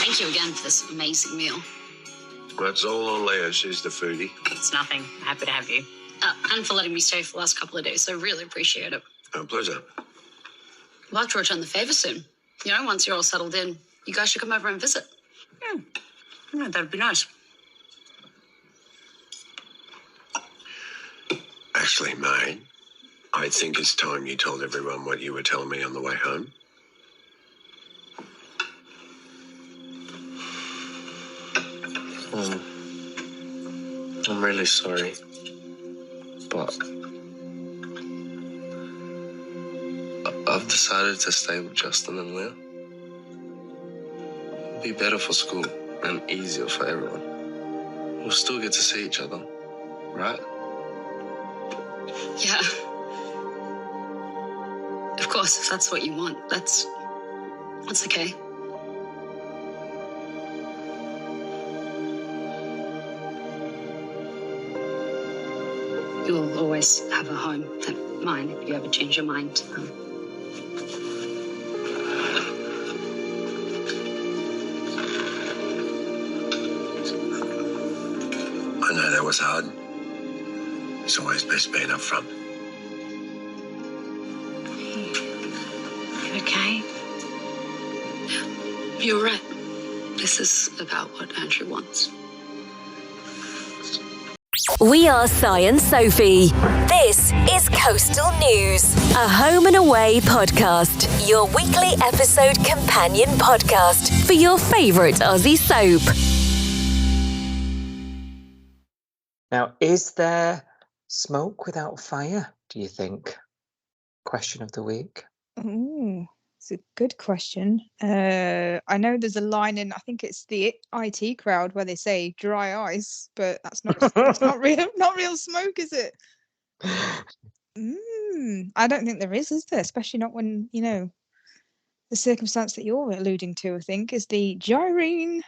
Thank you again for this amazing meal. That's all on Leah. She's the foodie. It's nothing. Happy to have you. And for letting me stay for the last couple of days. I really appreciate it. Pleasure. We'll have to return the favour soon. You know, once you're all settled in, you guys should come over and visit. Yeah, that'd be nice. Actually, mate, I think it's time you told everyone what you were telling me on the way home. I'm really sorry, but I've decided to stay with Justin and Leah. It'll be better for school and easier for everyone. We'll still get to see each other, right? Yeah. Of course, if that's what you want, that's okay. You'll always have a home at mine if you ever change your mind. I know that was hard. It's always best being up front. You okay? You're right. This is about what Andrew wants. We are Si and Sophie. This is Coastal News, a home and away podcast, your weekly episode companion podcast for your favourite Aussie soap. Now, is there smoke without fire, do you think? Question of the week. Ooh, it's a good question. I know there's a line in, I think it's the IT crowd where they say dry ice, but that's not real smoke, is it? I don't think there is there? Especially not when, you know, the circumstance that you're alluding to, I think, is the gyrene.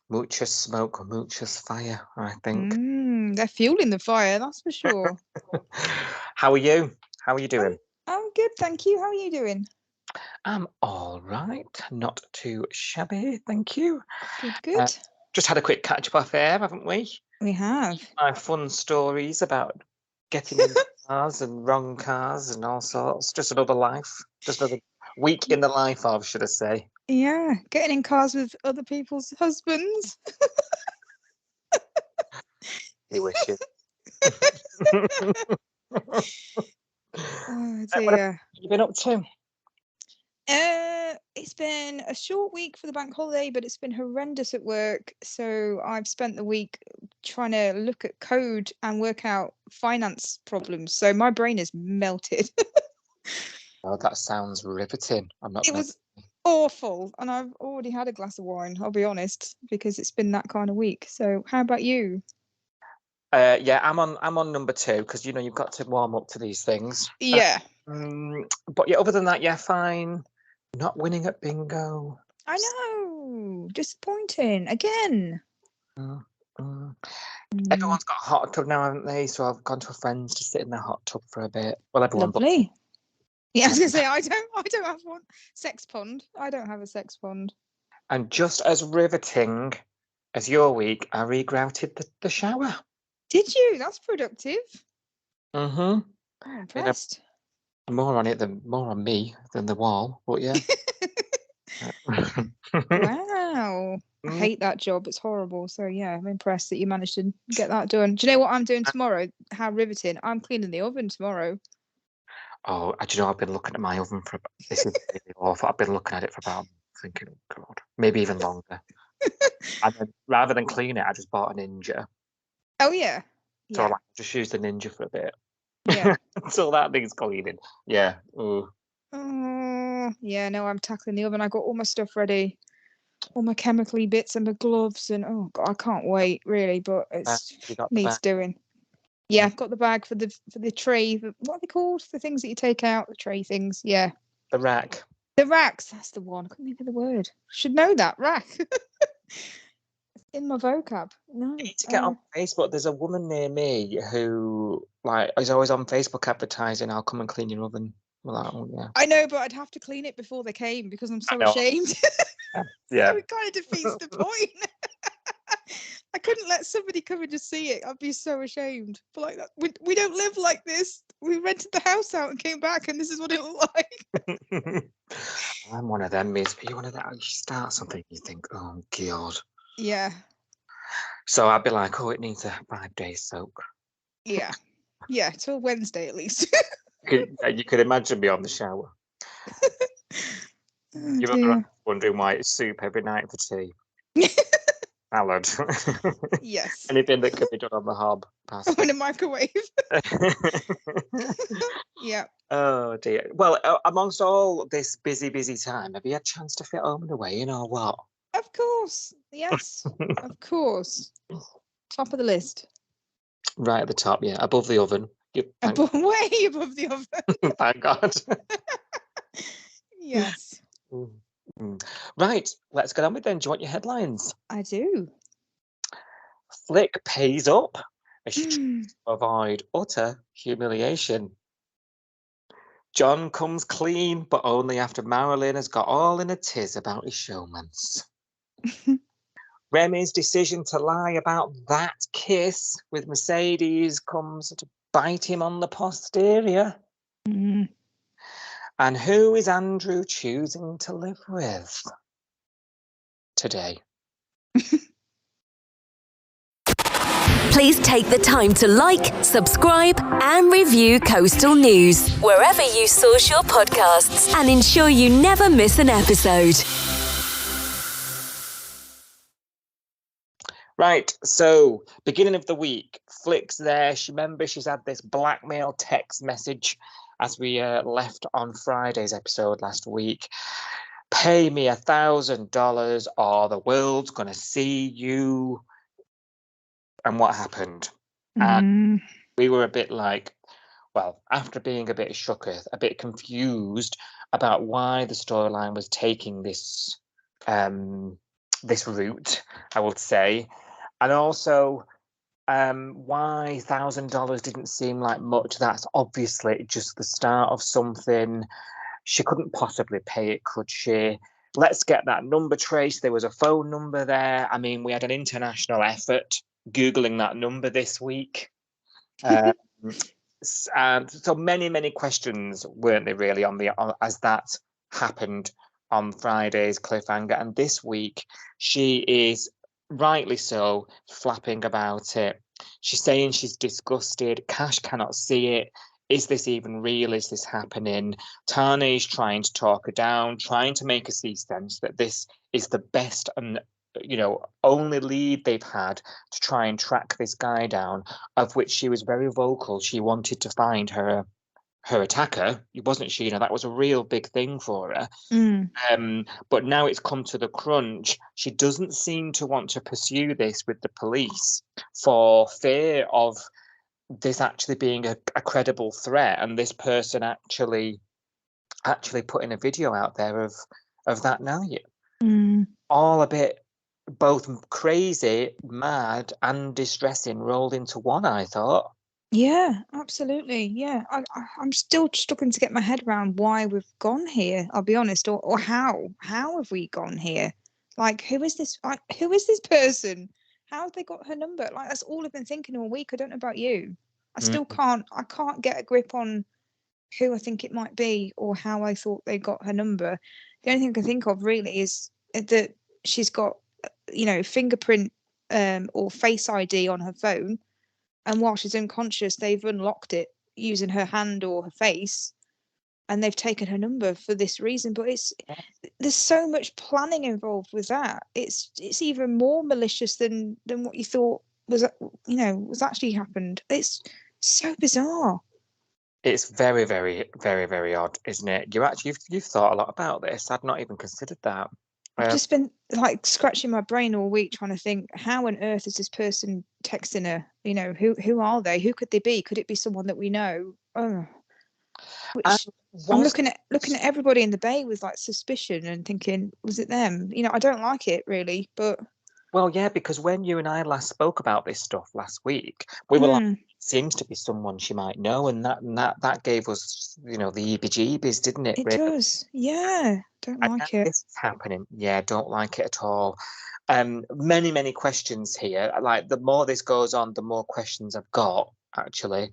Muchas smoke, muchas fire, I think. They're fueling the fire, that's for sure. How are you? How are you doing? I'm good, thank you. How are you doing? I'm all right. Not too shabby, thank you. Good. Just had a quick catch up off air, haven't we? We have. My fun stories about getting in cars and wrong cars and all sorts. Just another life. Just another week in the life of, should I say. Yeah, getting in cars with other people's husbands. He wishes. Oh What have you been up to? It's been a short week for the bank holiday, but it's been horrendous at work. So I've spent the week trying to look at code and work out finance problems. So my brain is melted. Oh, that sounds riveting. It was awful, and I've already had a glass of wine, I'll be honest, because it's been that kind of week. So how about you? Yeah, I'm on number 2 because you know you've got to warm up to these things. Yeah. But yeah, other than that, yeah, fine. Not winning at bingo. I know. Disappointing again. Everyone's got a hot tub now, haven't they? So I've gone to a friend's to sit in their hot tub for a bit. Well, everyone. Lovely. Yeah, I was gonna say I don't have one. Sex pond. I don't have a sex pond. And just as riveting as your week, I regrouted the shower. Did you? That's productive. Mm-hmm. I'm impressed. More on me than the wall, but yeah. Wow. I hate that job. It's horrible. So yeah, I'm impressed that you managed to get that done. Do you know what I'm doing tomorrow? How riveting. I'm cleaning the oven tomorrow. Oh, do you know, I've been looking at my oven for this is really awful. I've been looking at it for about thinking, oh God, maybe even longer. And then rather than clean it, I just bought a Ninja. Oh yeah. So I just used the Ninja for a bit. Yeah. Until that thing's cleaning. Yeah. Ooh. Oh yeah, no, I'm tackling the oven. I got all my stuff ready. All my chemically bits and my gloves and oh God, I can't wait really, but it needs doing. Yeah, I've got the bag for the tray. What are they called? The things that you take out, the tray things. Yeah. The rack. The racks. That's the one. I couldn't think of the word. Should know that rack. In my vocab. No. You need to get on Facebook. There's a woman near me who is always on Facebook advertising, I'll come and clean your oven. Well, yeah. I know, but I'd have to clean it before they came because I'm so ashamed. Yeah. So it kind of defeats the point. I couldn't let somebody come in to see it. I'd be so ashamed. But like that, we don't live like this. We rented the house out and came back, and this is what it looked like. I'm one of them, miss. You one of that? You start something, you think, oh God. Yeah, So I'd be like, oh, it needs a 5-day soak. yeah, yeah. Till Wednesday at least. You could imagine me on the shower. Oh, You're dear. wondering why it's soup every night for tea. Salad. Yes. Anything that could be done on the hob. I'm in a microwave. Yeah. Oh dear. Well, amongst all this busy time, have you had a chance to fit home and away, or what? Of course. Yes. Of course. Top of the list. Right at the top, yeah, above the oven. Thank, Way above the oven. thank God. Yes, Right, let's get on with them. Do you want your headlines? I do. Flick pays up as she tries to avoid utter humiliation. John comes clean, but only after Marilyn has got all in a tiz about his showmans. Remy's decision to lie about that kiss with Mercedes comes to bite him on the posterior. Mm. And who is Andrew choosing to live with today? Please take the time to like, subscribe, and review Coastal News wherever you source your podcasts and ensure you never miss an episode. Right, so beginning of the week, Flick's there. She's had this blackmail text message as we left on Friday's episode last week. Pay me $1,000 or the world's gonna see you. And what happened? And we were a bit like, well, after being a bit shooketh, a bit confused about why the storyline was taking this this route, I would say. And also, why $1,000 didn't seem like much. That's obviously just the start of something. She couldn't possibly pay it, could she? Let's get that number traced. There was a phone number there. I mean, we had an international effort Googling that number this week. And so many questions, weren't there, really, as that happened on Friday's cliffhanger. And this week, she is rightly so flapping about it. She's saying she's disgusted. Cash cannot see it. Is this even real? Is this happening? Tane's trying to talk her down, trying to make her see sense that this is the best and only lead they've had to try and track this guy down, of which she was very vocal. She wanted to find her attacker, wasn't she? That was a real big thing for her. But now it's come to the crunch. She doesn't seem to want to pursue this with the police for fear of this actually being a credible threat, and this person actually putting a video out there of that night. All a bit both crazy, mad, and distressing rolled into one, I thought. Yeah, absolutely. Yeah, I'm still struggling to get my head around why we've gone here. I'll be honest, or how have we gone here? Like, who is this? Like, who is this person? How have they got her number? Like, that's all I've been thinking all week. I don't know about you. I still can't get a grip on who I think it might be or how I thought they got her number. The only thing I can think of really is that she's got, fingerprint or Face ID on her phone. And while she's unconscious, they've unlocked it using her hand or her face, and they've taken her number for this reason. But there's so much planning involved with that. It's even more malicious than what you thought was actually happened. It's so bizarre. It's very, very, very, very odd, isn't it? You've thought a lot about this. I'd not even considered that. I've just been like scratching my brain all week trying to think, how on earth is this person texting her? Who are they? Who could they be? Could it be someone that we know? Oh, I'm looking at everybody in the bay with like suspicion and thinking, was it them? I don't like it really, but well, yeah, because when you and I last spoke about this stuff last week, we were like, seems to be someone she might know, and that gave us, the EBGBs, didn't it? It Really? does. Yeah. Don't And like now it. this is happening. Yeah, don't like it at all. Many questions here. Like, the more this goes on, the more questions I've got. Actually,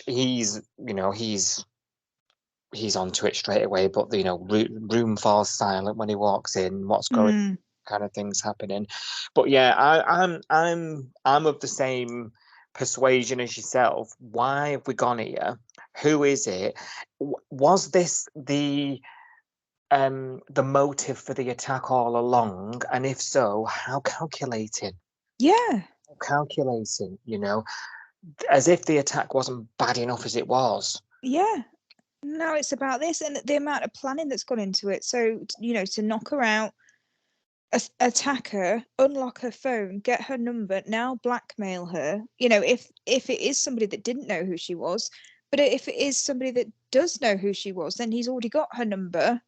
he's onto it straight away, but room falls silent when he walks in. What's going? Kind of things happening. But yeah, I'm of the same persuasion as yourself. Why have we gone here? Who is it? Was this the motive for the attack all along? And if so, how calculating? Yeah. Calculating, as if the attack wasn't bad enough as it was. Yeah. No, it's about this and the amount of planning that's gone into it. So, to knock her out, attack her, unlock her phone, get her number, now blackmail her. If it is somebody that didn't know who she was, but if it is somebody that does know who she was, then he's already got her number.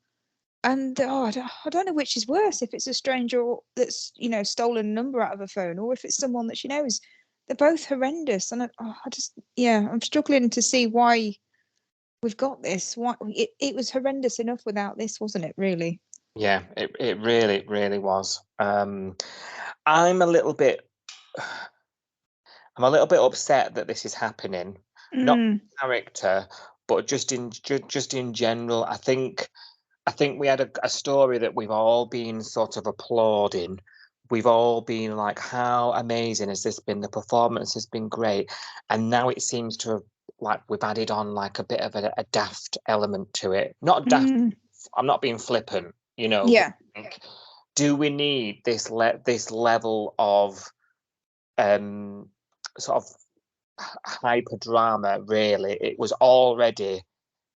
And I don't know which is worse, if it's a stranger that's stolen a number out of a phone, or if it's someone that she knows. They're both horrendous, and I'm struggling to see why we've got this. Why it was horrendous enough without this, wasn't it? Really? Yeah, it really, really was. I'm a little bit upset that this is happening. Not character, but just in general. I think we had a story that we've all been sort of applauding. We've all been like, how amazing has this been? The performance has been great. And now it seems to have, like, we've added on like a bit of a daft element to it. Not daft, I'm not being flippant, Yeah. Like, do we need this level of sort of hyper drama? Really, it was already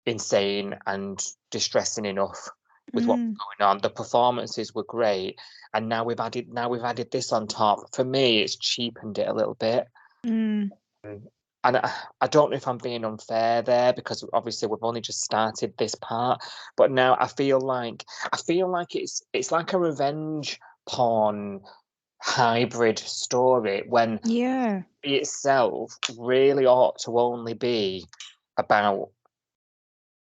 insane and distressing enough with what was going on. The performances were great, and now we've added this on top. For me, it's cheapened it a little bit. And I don't know if I'm being unfair there, because obviously we've only just started this part, but now I feel like it's like a revenge porn hybrid story, when itself really ought to only be about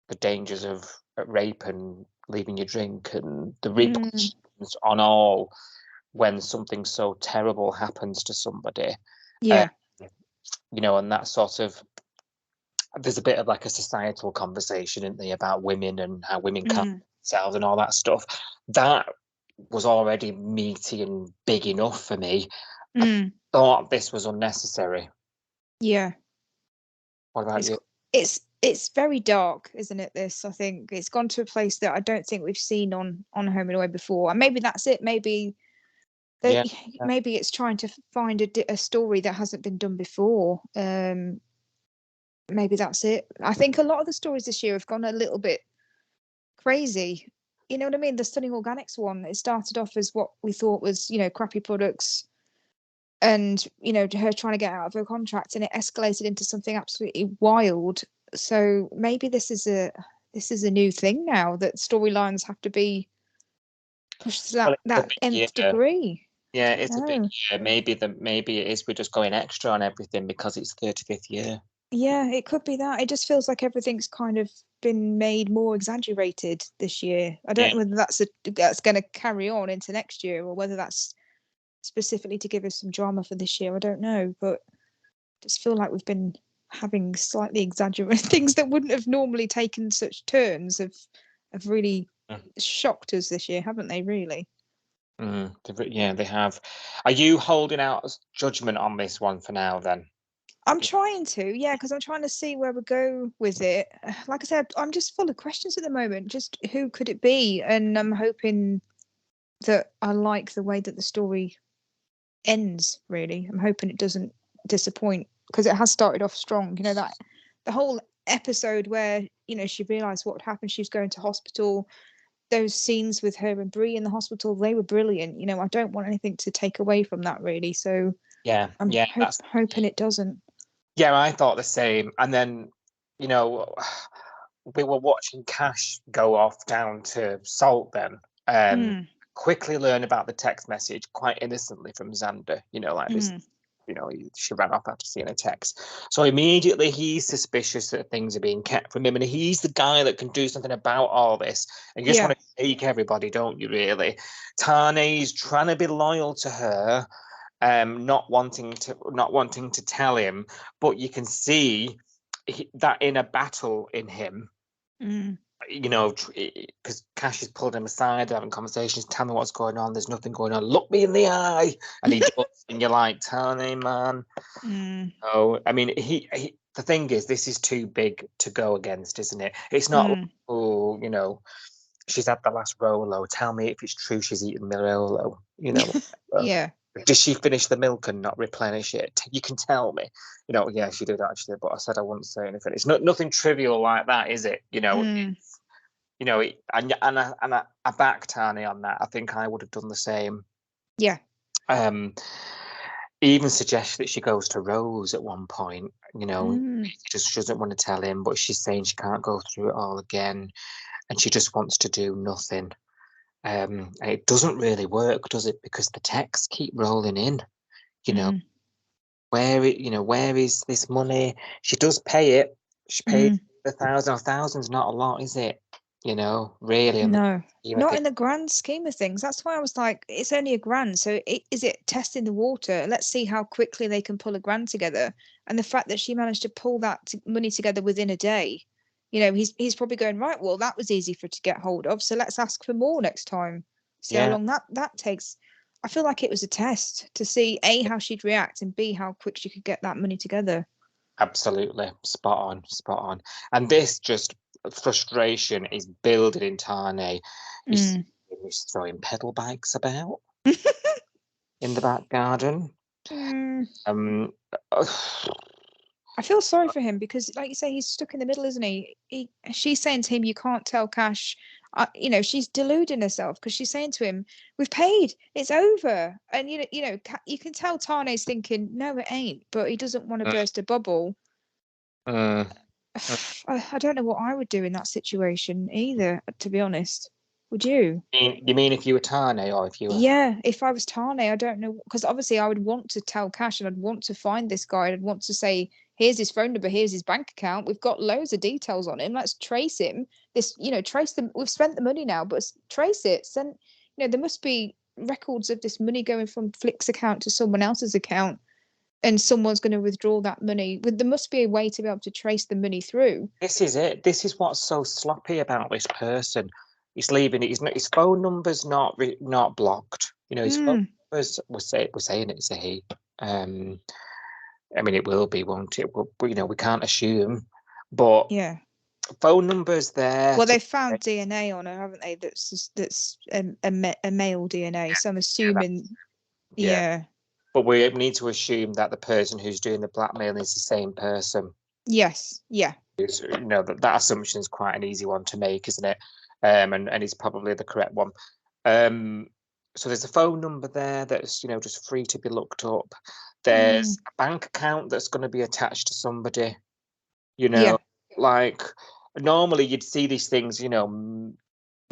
the dangers of rape and leaving your drink and the repercussions on all when something so terrible happens to somebody. And that sort of, there's a bit of like a societal conversation, isn't there, about women and how women can't themselves and all that stuff. That was already meaty and big enough for me. I thought this was unnecessary. Yeah. What about you? It's very dark, isn't it? This, I think, it's gone to a place that I don't think we've seen on Home and Away before, and maybe that's it. Maybe maybe it's trying to find a story that hasn't been done before. Maybe that's it. I think a lot of the stories this year have gone a little bit crazy. You know what I mean? The Stunning Organics one, it started off as what we thought was, crappy products, and her trying to get out of her contract, and it escalated into something absolutely wild. So maybe this is a new thing now, that storylines have to be pushed to that nth degree. Yeah, it's a big year. Maybe it is. We're just going extra on everything because it's 35th year. Yeah, it could be that. It just feels like everything's kind of been made more exaggerated this year. I don't know whether that's going to carry on into next year, or whether that's specifically to give us some drama for this year. I don't know, but I just feel like we've been having slightly exaggerated things that wouldn't have normally taken such turns have really shocked us this year, haven't they? Really? Yeah, they have. Are you holding out judgment on this one for now, then? I'm trying to, because I'm trying to see where we go with it. Like I said, I'm just full of questions at the moment. Just who could it be? And I'm hoping that I like the way that the story ends, really. I'm hoping it doesn't disappoint, because it has started off strong. That the whole episode where, she realised what happened, she was going to hospital. Those scenes with her and Bree in the hospital, they were brilliant. I don't want anything to take away from that, really. So I'm hoping it doesn't. Yeah, I thought the same. And then, we were watching Cash go off down to Salt then. Quickly learn about the text message quite innocently from Xander, like this she ran off after seeing a text. So immediately he's suspicious that things are being kept from him, and he's the guy that can do something about all this. And you just want to take everybody, don't you, really? Tane's trying to be loyal to her, not wanting to tell him, but you can see that inner battle in him. Because Cash has pulled him aside, having conversations, tell me what's going on, there's nothing going on, look me in the eye, and he does, and you're like, Tane, man. Oh, I mean, he the thing is, this is too big to go against, isn't it? It's not she's had the last Rolo, tell me if it's true she's eaten the Rolo, Yeah. Does she finish the milk and not replenish it? You can tell me. Yeah, she did actually, but I said I wouldn't say anything. It's nothing trivial like that, is it? And I back Tane on that. I think I would have done the same. Yeah. Even suggests that she goes to Rose at one point. She doesn't want to tell him, but she's saying she can't go through it all again, and she just wants to do nothing. And it doesn't really work, does it? Because the texts keep rolling in. Where is this money? She does pay it. She paid $1,000. $1,000's not a lot, is it? Really. No, not in the grand scheme of things. That's why I was like, it's only $1,000. So is it testing the water? Let's see how quickly they can pull $1,000 together. And the fact that she managed to pull that money together within a day. He's probably going, right, well, that was easy for her to get hold of, so let's ask for more next time. See how long that takes. I feel like it was a test to see A, how she'd react, and B, how quick she could get that money together. Absolutely. Spot on. And this just frustration is building in Tane. He's throwing pedal bikes about in the back garden. I feel sorry for him because, like you say, he's stuck in the middle, isn't he? She's saying to him, you can't tell Cash. She's deluding herself because she's saying to him, we've paid, it's over. And, you can tell Tane's thinking, no, it ain't. But he doesn't want to burst a bubble. I don't know what I would do in that situation either, to be honest. Would you? You mean if you were Tane or if you were... Yeah, if I was Tane, I don't know. Because obviously I would want to tell Cash and I'd want to find this guy. I'd want to say, here's his phone number, here's his bank account. We've got loads of details on him. Let's trace him. Trace them. We've spent the money now, but trace it. Send, there must be records of this money going from Flick's account to someone else's account. And someone's going to withdraw that money. There must be a way to be able to trace the money through. This is it. This is what's so sloppy about this person. He's leaving it. His phone number's not blocked. His phone numbers. We're saying it's a he. I mean, it will be, won't it? We can't assume, but yeah, phone numbers there. Well, they've found DNA on her, haven't they? That's a male DNA. So I'm assuming. Yeah. But we need to assume that the person who's doing the blackmailing is the same person. Yes. Yeah. That assumption is quite an easy one to make, isn't it? And it's probably the correct one. So there's a phone number there that's just free to be looked up. There's a bank account that's going to be attached to somebody. Like normally you'd see these things.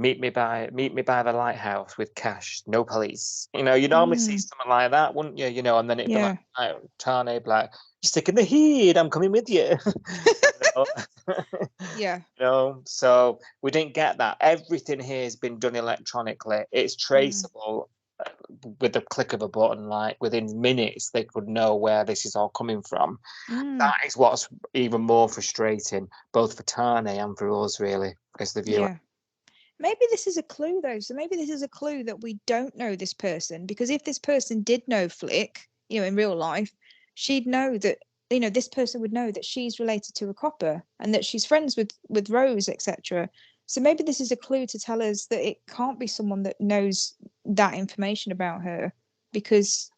Meet me by the lighthouse with Cash, no police. You normally see something like that, wouldn't you? And then it'd be like Tane, like, you're sticking the heat, I'm coming with you. Yeah. So we didn't get that. Everything here has been done electronically. It's traceable with the click of a button. Like within minutes, they could know where this is all coming from. That is what's even more frustrating, both for Tane and for us, really, as the viewer. Yeah. Maybe this is a clue, though. So maybe this is a clue that we don't know this person, because if this person did know Flick, in real life, she'd know that, this person would know that she's related to a copper and that she's friends with Rose, etc. So maybe this is a clue to tell us that it can't be someone that knows that information about her, because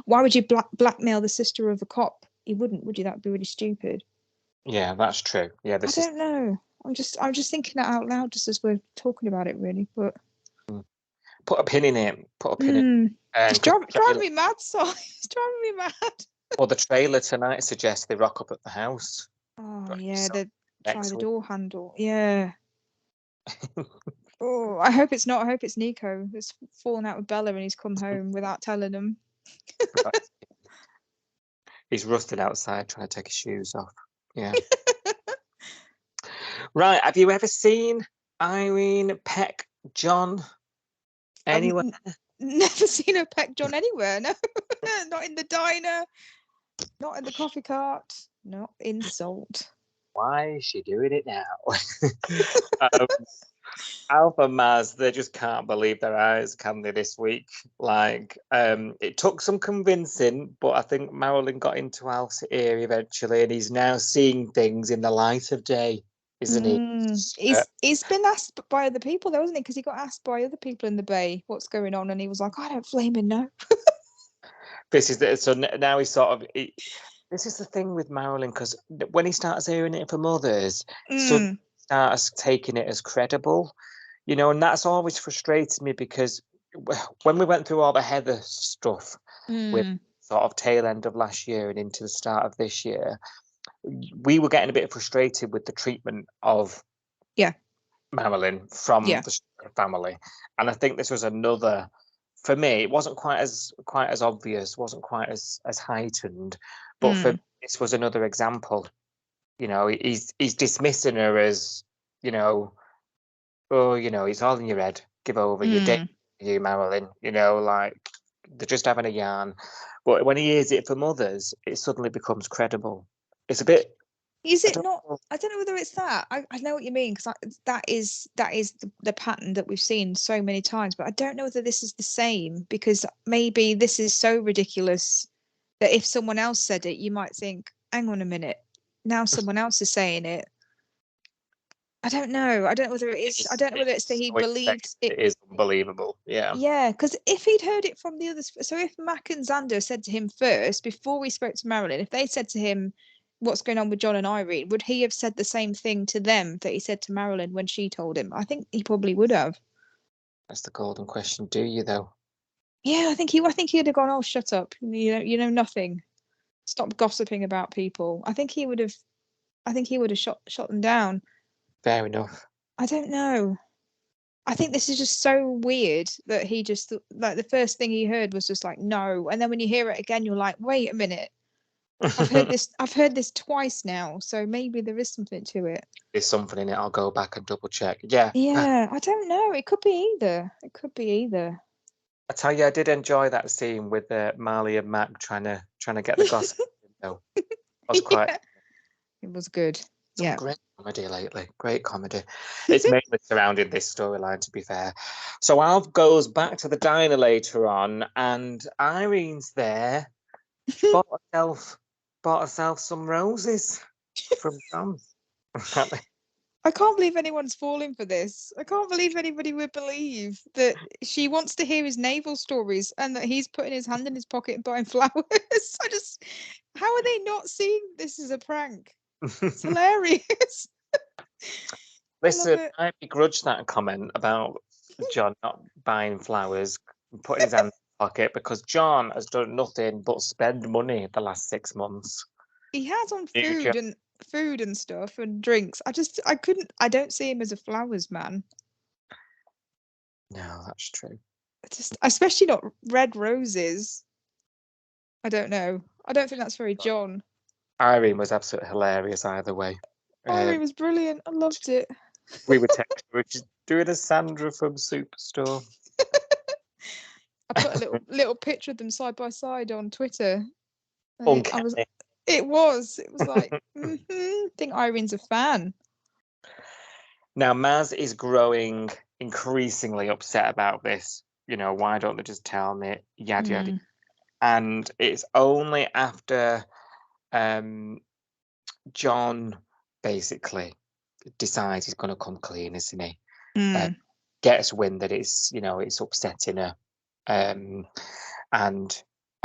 why would you blackmail the sister of a cop? You wouldn't, would you? That'd be really stupid. Yeah, that's true. Yeah, I don't know. I'm just thinking that out loud, just as we're talking about it, really. But put a pin in it. It's driving me mad, Si. It's driving me mad. Well, the trailer tonight suggests they rock up at the house. Oh yeah, they try the door handle. Yeah. Oh, I hope it's not. I hope it's Nico that's fallen out with Bella and he's come home without telling them. He's rusted outside trying to take his shoes off. Yeah. Right. Have you ever seen Irene peck John anywhere? Never seen her peck John anywhere. No, not in the diner, not in the coffee cart, not in Salt. Why is she doing it now? Alf and Maz, they just can't believe their eyes, can they, this week? Like, it took some convincing, but I think Marilyn got into Alf's ear eventually, and he's now seeing things in the light of day, isn't he? He's been asked by other people, though, isn't he? Because he got asked by other people in the Bay what's going on, and he was like, I don't flaming know. So now he's sort of... this is the thing with Marilyn, because when he starts hearing it from others, so starts taking it as credible, you know, and that's always frustrated me, because when we went through all the Heather stuff with sort of tail end of last year and into the start of this year, we were getting a bit frustrated with the treatment of Marilyn from the family, and I think this was another. For me, it wasn't quite as obvious, wasn't quite as heightened, but for this was another example. You know, he's dismissing her as, you know, oh, you know, it's all in your head. Give over. You're dead, you, Marilyn. You know, like they're just having a yarn. But when he hears it from others, it suddenly becomes credible. It's a bit. Is it not? I don't know whether it's that. I know what you mean, because that is the pattern that we've seen so many times. But I don't know whether this is the same, because maybe this is so ridiculous that if someone else said it, you might think, hang on a minute, now someone else is saying it. I don't know. I don't know whether it is. I don't know whether it's that he believes it is unbelievable. Yeah. Yeah, because if he'd heard it from the others, so if Mac and Xander said to him first before we spoke to Marilyn, if they said to him, what's going on with John and Irene, would he have said the same thing to them that he said to Marilyn when she told him? I think he probably would have. That's the golden question. Do you though? Yeah, I think he'd have gone, oh, shut up. You know nothing. Stop gossiping about people. I think he would have shot them down. Fair enough. I don't know. I think this is just so weird that he just, like, the first thing he heard was just like, no. And then when you hear it again, you're like, wait a minute. I've heard this twice now, so maybe there is something to it. There's something in it. I'll go back and double check. Yeah. Yeah, I don't know. It could be either. I tell you, I did enjoy that scene with Marley and Mac trying to get the gossip. Though. It was quite. Yeah. It was good. Yeah. Great comedy lately. Great comedy. It's mainly surrounding this storyline, to be fair. So Alf goes back to the diner later on, and Irene's there. Bought herself some roses from John. I can't believe anyone's falling for this. I can't believe anybody would believe that she wants to hear his naval stories and that he's putting his hand in his pocket and buying flowers. How are they not seeing this as a prank? It's hilarious. Listen, I begrudge that comment about John not buying flowers and putting his hand in his pocket, because John has done nothing but spend money the last 6 months. He has on food and stuff and drinks. I don't see him as a flowers man. No, that's true. Especially not red roses. I don't know. I don't think that's very John. Irene was absolutely hilarious either way. Irene was brilliant. I loved it. We were texting, which is doing a Sandra from Superstore. I put a little picture of them side by side on Twitter. Uncanny. It was like, I think Irene's a fan. Now, Maz is growing increasingly upset about this. You know, why don't they just tell me? Yada, yada. And it's only after John basically decides he's going to come clean, isn't he? Gets wind that it's upsetting her. And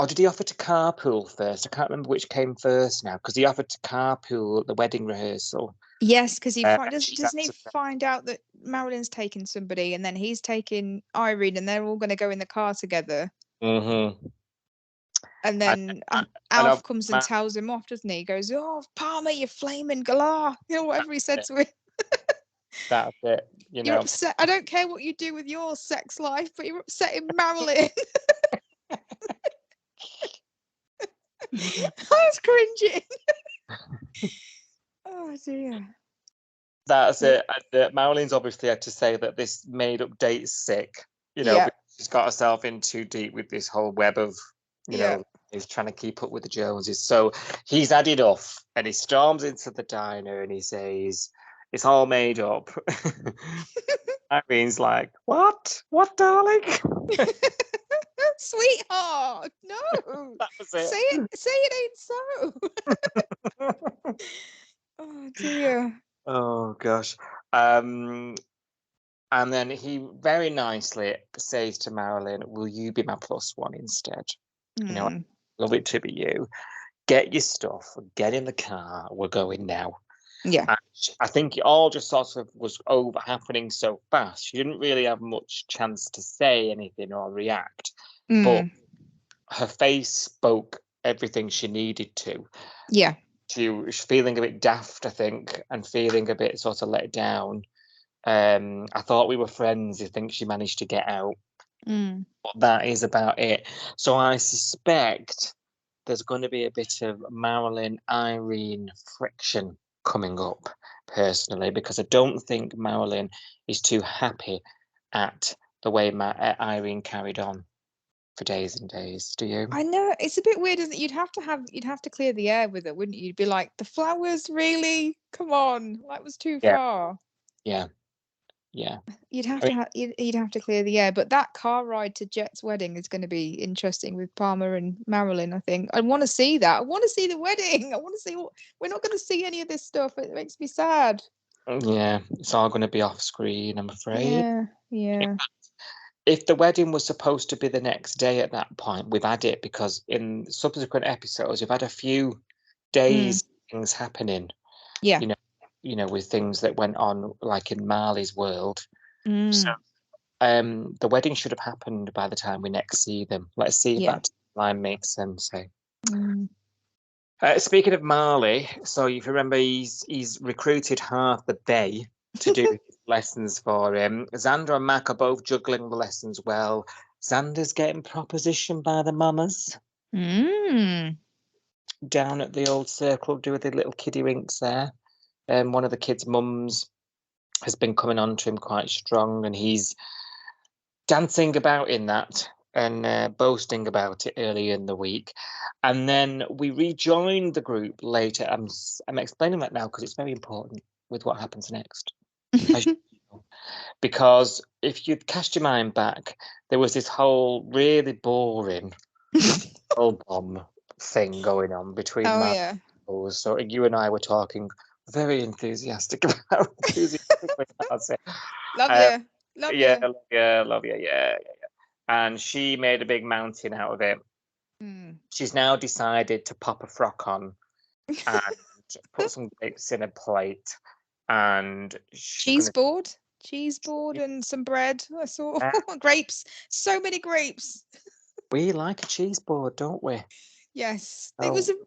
did he offer to carpool first? I can't remember which came first now, because he offered to carpool at the wedding rehearsal. Yes, because doesn't he find out that Marilyn's taking somebody, and then he's taking Irene, and they're all going to go in the car together. Mm-hmm. And then Alf comes and tells him off, doesn't he? He goes, "Oh, Palmer, you flaming galah," whatever he said to him. That's it. You're upset. I don't care what you do with your sex life, but you're upsetting Marilyn. I was cringing. Oh dear. That's it. And Marilyn's obviously had to say that this made-up date's sick. Yeah. She's got herself in too deep with this whole web of, Yeah. he's trying to keep up with the Joneses. So he's had enough, and he storms into the diner and he says, "It's all made up." Irene's like, "What? What, darling?" Sweetheart, no. That was it. Say it ain't so. Oh dear. Oh gosh. And then he very nicely says to Marilyn, "Will you be my plus one instead? I'd love it to be you. Get your stuff, get in the car, we're going now." Yeah. And I think it all just sort of was over happening so fast. She didn't really have much chance to say anything or react, but her face spoke everything she needed to. Yeah. She was feeling a bit daft, I think, and feeling a bit sort of let down. I thought we were friends. I think she managed to get out. But that is about it. So I suspect there's going to be a bit of Marilyn Irene friction coming up, personally, because I don't think Marilyn is too happy at the way Irene carried on for days and days. Do you? I know it's a bit weird, isn't it? You'd have to clear the air with it, wouldn't you? You'd be like, the flowers, really? Come on, that was too far. Yeah. You'd have to clear the air, but that car ride to Jet's wedding is going to be interesting with Palmer and Marilyn. I think I want to see that. I want to see the wedding. I want to see we're not going to see any of this stuff. It makes me sad. Yeah, it's all going to be off screen, I'm afraid. Yeah. If the wedding was supposed to be the next day at that point, we've had it, because in subsequent episodes, we've had a few days things happening. Yeah. With things that went on, like in Marley's world. So the wedding should have happened by the time we next see them. Let's see if that line makes sense. Speaking of Marley, so if you remember, he's recruited half the bay to do lessons for him. Xander and Mac are both juggling the lessons well. Xander's getting propositioned by the mamas down at the old circle, doing the little kiddie rinks there. One of the kids' mums has been coming on to him quite strong, and he's dancing about in that and boasting about it earlier in the week. And then we rejoined the group later. I'm explaining that now because it's very important with what happens next. Because if you'd cast your mind back, there was this whole really boring bomb thing going on between So you and I were talking very enthusiastic about Love you. Yeah. And she made a big mountain out of it. She's now decided to pop a frock on and put some grapes in a plate and cheese board and some bread. I saw grapes, so many grapes. We like a cheese board, don't we? Yes, it wasn't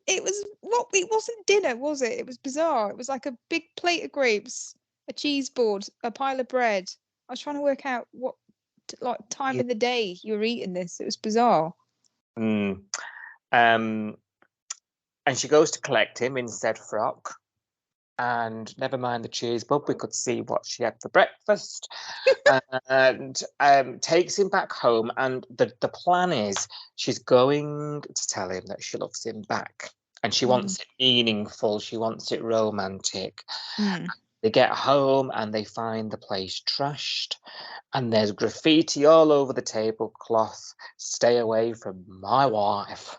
dinner, was it? It was bizarre. It was like a big plate of grapes, a cheese board, a pile of bread. I was trying to work out what time of the day you were eating this. It was bizarre. And she goes to collect him in said frock, and never mind the cheese board, we could see what she had for breakfast. And takes him back home, and the plan is she's going to tell him that she loves him back, and she wants it meaningful, she wants it romantic. They get home and they find the place trashed, and there's graffiti all over the tablecloth. "Stay away from my wife."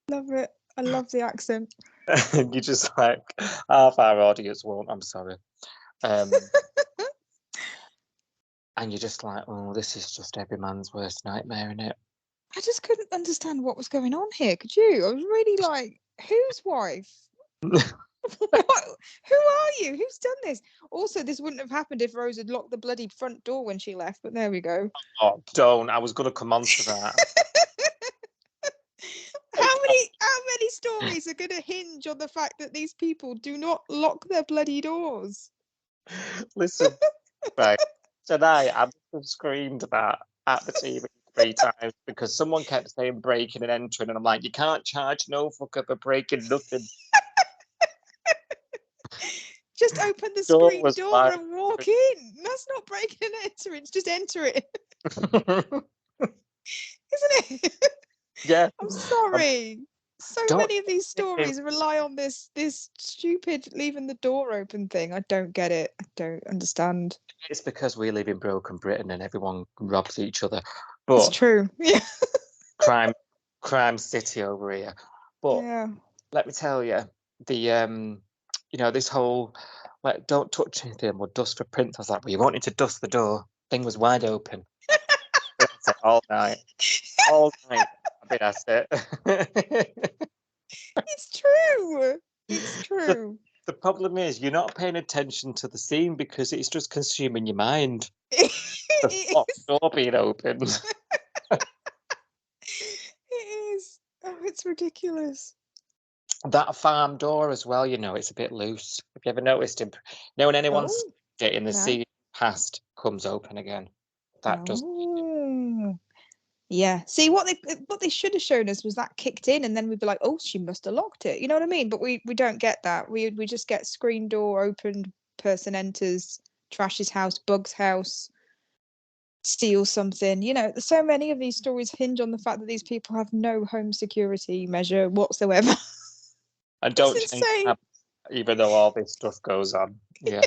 Love it. I love the accent. You're just like, half our audience won't, I'm sorry. And you're just like, oh, this is just every man's worst nightmare, innit? I just couldn't understand what was going on here. Could you? I was really like, whose wife? Who are you? Who's done this? Also, this wouldn't have happened if Rose had locked the bloody front door when she left, but there we go. Oh, don't. I was going to come on to that. How many stories are going to hinge on the fact that these people do not lock their bloody doors? Listen, right. Tonight, I screamed that at the TV 3 times because someone kept saying breaking and entering, and I'm like, you can't charge no fucker for breaking nothing. Just open the Door screen was door fine. and walk in. That's not breaking and entering. It's just enter it, isn't it? Yeah. I'm sorry. So Don't many of these think- stories rely on this stupid leaving the door open thing. I don't get it. I don't understand. It's because we live in broken Britain and everyone robs each other. It's But true. Yeah. crime city over here. But Yeah. let me tell you, the this whole like don't touch anything, we'll dust for prints. I was like, well, you wanted to dust the door. Thing was wide open. That's it, all night. All night. I mean, that's it. It's true. It's true. The problem is you're not paying attention to the scene because it's just consuming your mind. It The locked is. door being opened. It is. Oh, it's ridiculous. That farm door as well, it's a bit loose. Have you ever noticed him? When anyone's Oh, getting the no. scene past comes open again. That does. Oh. Yeah. See, what they should have shown us was that kicked in, and then we'd be like, oh, she must have locked it. You know what I mean? But we don't get that. We just get screen door opened, person enters, trashes house, bugs house, steals something. So many of these stories hinge on the fact that these people have no home security measure whatsoever. And don't It's change insane. tab, even though all this stuff goes on. Yeah.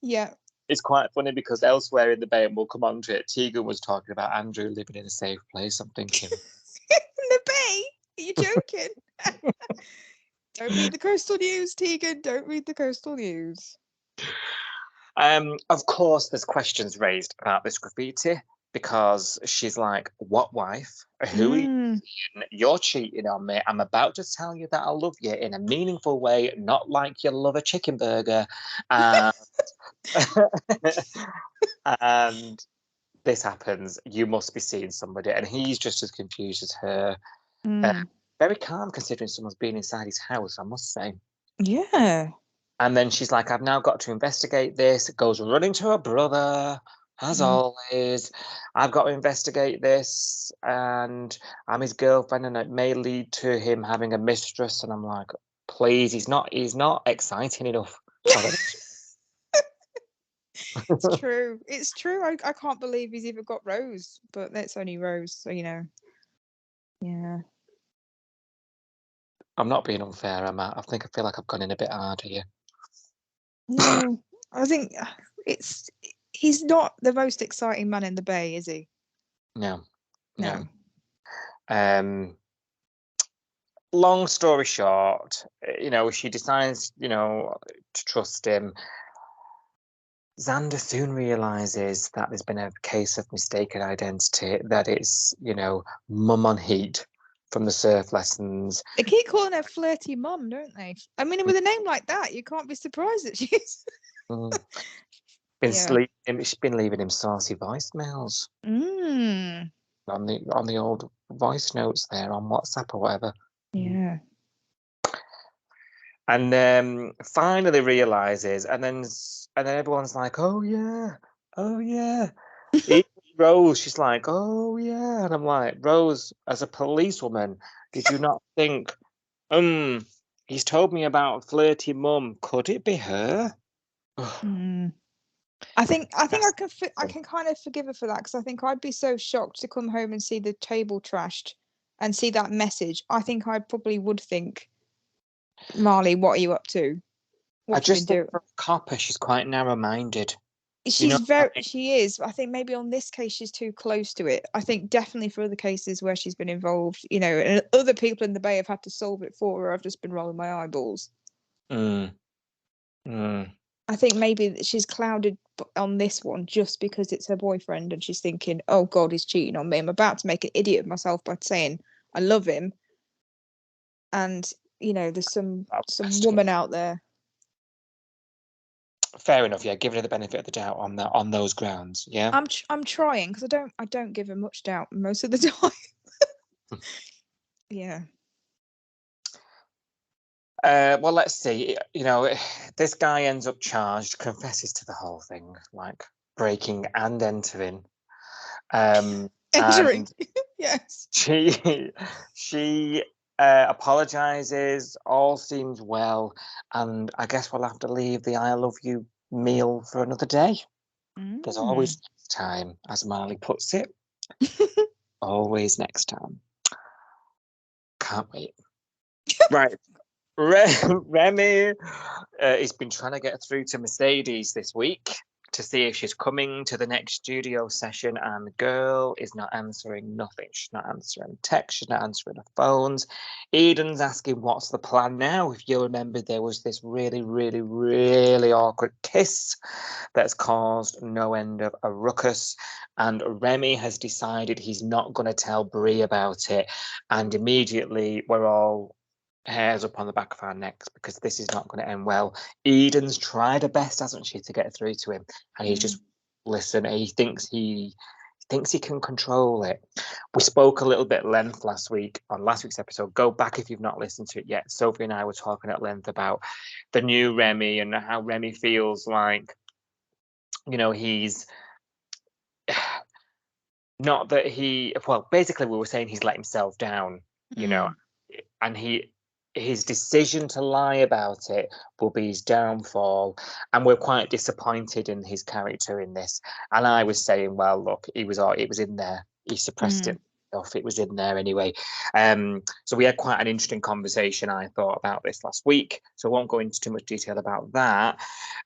Yeah. It's quite funny because elsewhere in the bay, and we'll come on to it, Tegan was talking about Andrew living in a safe place. I'm thinking, In the bay? Are you joking? Don't read the coastal news, Tegan. Don't read the coastal news. of course, there's questions raised about this graffiti because she's like, what wife? Who are you? Mm. You're cheating on me. I'm about to tell you that I love you in a meaningful way, not like you love a chicken burger. And and this happens. You must be seeing somebody, and he's just as confused as her. Mm. Very calm considering someone's been inside his house, I must say. Yeah. And then she's like, I've now got to investigate this. It goes running to her brother, as always. I've got to investigate this, and I'm his girlfriend, and it may lead to him having a mistress. And I'm like, please, he's not exciting enough. It's true. It's true. I can't believe he's even got Rose, but that's only Rose, so Yeah. I'm not being unfair, am I? I feel like I've gone in a bit hard here. No, I think he's not the most exciting man in the bay, is he? No. No. Long story short, she decides, to trust him. Xander soon realizes that there's been a case of mistaken identity, that it's, mum on heat from the surf lessons. They keep calling her flirty mum, don't they? I mean, with a name like that, you can't be surprised that she's She's been leaving him saucy voicemails Mm. on the old voice notes there on WhatsApp or whatever. Yeah. And finally realizes, and then everyone's like, oh yeah. Even Rose, she's like, oh yeah, and I'm like, Rose, as a policewoman, did you not think, he's told me about flirty mum? Could it be her? I think I can kind of forgive her for that, because I think I'd be so shocked to come home and see the table trashed and see that message. I think I probably would think, Marley, what are you up to? I just think for a copper, she's quite narrow-minded. She is. I think maybe on this case she's too close to it. I think definitely for other cases where she's been involved, and other people in the bay have had to solve it for her, I've just been rolling my eyeballs. I think maybe she's clouded on this one just because it's her boyfriend, and she's thinking, oh God, he's cheating on me. I'm about to make an idiot of myself by saying I love him. And, there's some woman out there. Fair enough, yeah. Giving her the benefit of the doubt on those grounds, yeah. I'm trying, because I don't give her much doubt most of the time. Yeah. Well, let's see. This guy ends up charged, confesses to the whole thing, like breaking and entering. Entering. And Yes. she apologizes, all seems well, and I guess we'll have to leave the I love you meal for another day. There's always next time, as Marley puts it. Always next time. Can't wait. Right. Remy has been trying to get through to Mercedes this week to see if she's coming to the next studio session, and the girl is not answering nothing. She's not answering texts, she's not answering her phones. Eden's asking what's the plan now. If you remember, there was this really, really, really awkward kiss that's caused no end of a ruckus, and Remy has decided he's not going to tell Brie about it, and immediately we're all hairs up on the back of our necks because this is not going to end well. Eden's tried her best, hasn't she, to get through to him, and he's just listen. He thinks he can control it. We spoke a little bit length last week on last week's episode. Go back if you've not listened to it yet. Sophie and I were talking at length about the new Remy and how Remy feels like, you know, he's not that he, well, basically we were saying he's let himself down, you know, and his decision to lie about it will be his downfall, and we're quite disappointed in his character in this. And I was saying, well, look, it was in there. He suppressed it off. It was in there anyway. So we had quite an interesting conversation, I thought, about this last week. So I won't go into too much detail about that.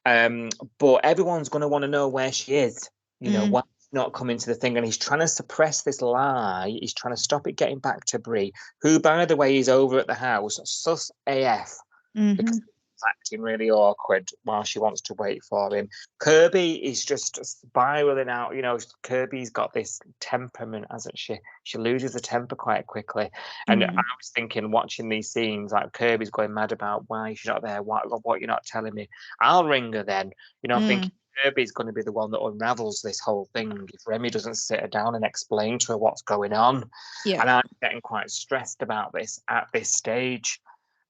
But everyone's going to want to know where she is. You know, why not come into the thing, and he's trying to suppress this lie. He's trying to stop it getting back to Brie, who, by the way, is over at the house, sus AF, because he's acting really awkward while she wants to wait for him. Kirby is just spiraling out. You know, Kirby's got this temperament, hasn't she? She loses her temper quite quickly. And I was thinking, watching these scenes, like Kirby's going mad about why she's not there, what you're not telling me. I'll ring her then. You know, I'm thinking, Kirby's going to be the one that unravels this whole thing if Remy doesn't sit her down and explain to her what's going on. Yeah. And I'm getting quite stressed about this at this stage.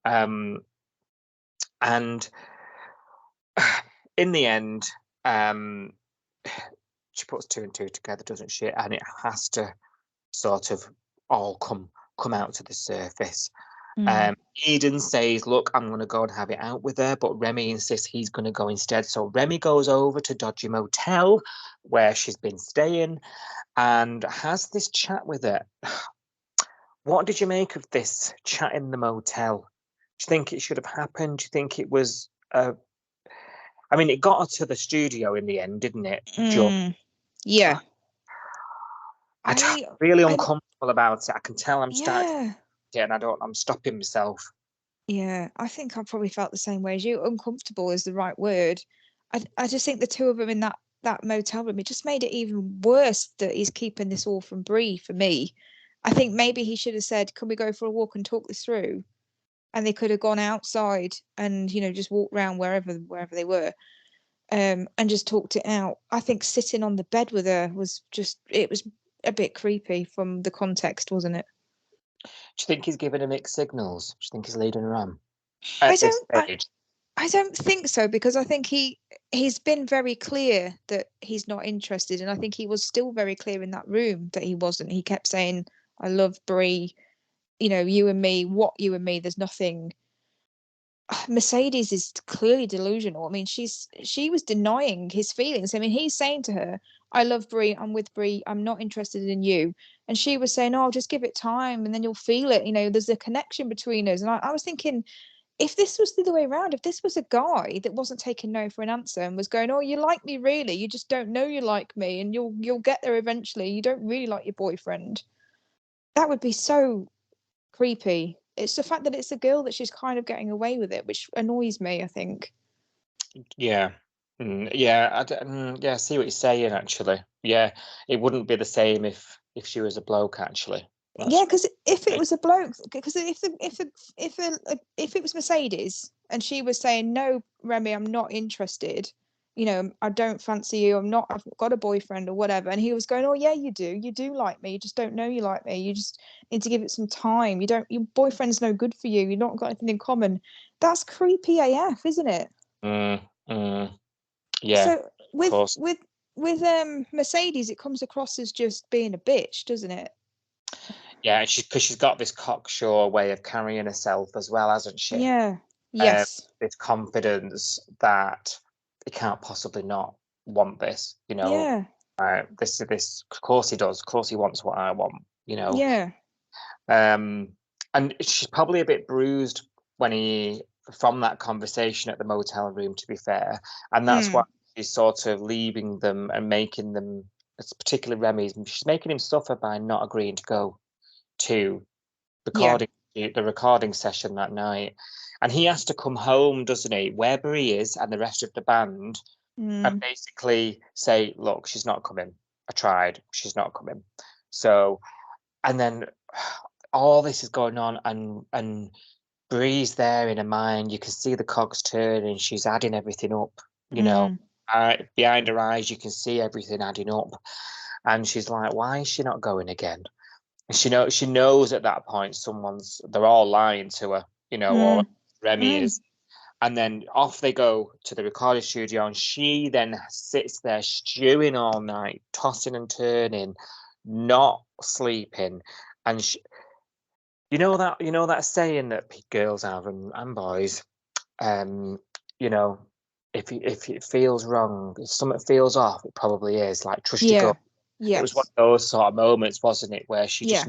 And in the end, she puts two and two together, doesn't she? And it has to sort of all come out to the surface. Eden says, look, I'm going to go and have it out with her, but Remy insists he's going to go instead. So Remy goes over to Dodgy Motel, where she's been staying, and has this chat with her. What did you make of this chat in the motel? Do you think it should have happened? Do you think it was... I mean, it got her to the studio in the end, didn't it? Yeah. I'm really uncomfortable about it. I can tell I'm starting... Yeah, and I'm stopping myself. Yeah, I think I probably felt the same way as you. Uncomfortable is the right word. I just think the two of them in that motel room, it just made it even worse that he's keeping this all from Brie for me. I think maybe he should have said, can we go for a walk and talk this through? And they could have gone outside and, you know, just walked around wherever they were, and just talked it out. I think sitting on the bed with her was a bit creepy from the context, wasn't it? Do you think he's giving her mixed signals? Do you think he's leading her on? I don't think so, because I think he's been very clear that he's not interested, and I think he was still very clear in that room that he wasn't. He kept saying, I love Brie, you know, you and me, there's nothing. Mercedes is clearly delusional. I mean, she was denying his feelings. I mean, he's saying to her, I love Brie, I'm with Brie, I'm not interested in you. And she was saying, oh, just give it time and then you'll feel it. You know, there's a connection between us. And I was thinking, if this was the other way around, if this was a guy that wasn't taking no for an answer and was going, oh, you like me really, you just don't know you like me, and you'll get there eventually, you don't really like your boyfriend, that would be so creepy. It's the fact that it's a girl that she's kind of getting away with it, which annoys me, I think. Yeah. Yeah, I see what you're saying, actually. Yeah, it wouldn't be the same if she was a bloke, actually. Yeah, because if it was a bloke, because if it was Mercedes and she was saying, no, Remy, I'm not interested, you know, I don't fancy you, I've got a boyfriend or whatever, and he was going, oh yeah, you do like me, you just don't know you like me, you just need to give it some time, your boyfriend's no good for you, you've not got anything in common. That's creepy AF, isn't it? Yeah. So with with Mercedes, it comes across as just being a bitch, doesn't it? Yeah, because she's got this cocksure way of carrying herself as well, hasn't she? Yeah. Yes. This confidence that he can't possibly not want this, you know. Yeah. This, of course he does. Of course he wants what I want, you know. Yeah. And she's probably a bit bruised from that conversation at the motel room, to be fair, and that's why she's sort of leaving them and making them, particularly Remy's, she's making him suffer by not agreeing to go to the recording session that night. And he has to come home, doesn't he, wherever he is and the rest of the band, and basically say, look, she's not coming. I tried, she's not coming. So, and then all this is going on, and Bree's there in her mind. You can see the cogs turning. She's adding everything up, you know. Behind her eyes, you can see everything adding up. And she's like, why is she not going again? And she knows at that point they're all lying to her, you know, or Remy is. And then off they go to the recording studio, and she then sits there stewing all night, tossing and turning, not sleeping. And you know that saying that girls have and boys, you know, if it feels wrong, if something feels off, it probably is. Like, trust your gut. Yes. It was one of those sort of moments, wasn't it, where she just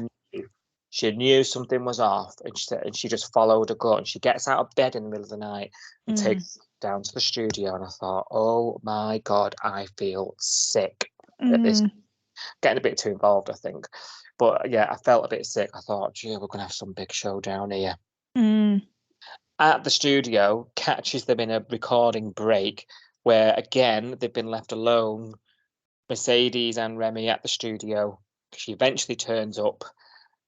knew something was off, and she just followed her gut, and she gets out of bed in the middle of the night and takes down to the studio. And I thought, oh my God, I feel sick at this. Getting a bit too involved, I think. But yeah, I felt a bit sick. I thought, gee, we're going to have some big show down here. At the studio, catches them in a recording break where, again, they've been left alone, Mercedes and Remy at the studio. She eventually turns up.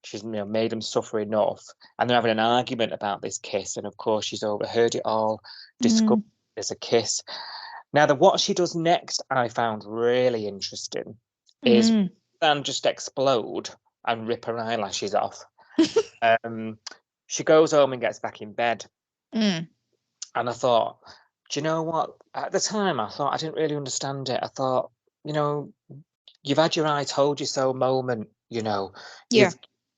She's made them suffer enough. And they're having an argument about this kiss. And of course, she's overheard it all, discovered there's a kiss. Now, what she does next, I found really interesting, is than just explode and rip her eyelashes off. She goes home and gets back in bed. And I thought, do you know what? At the time, I thought I didn't really understand it. I thought, you know, you've had your I told you so moment, you know.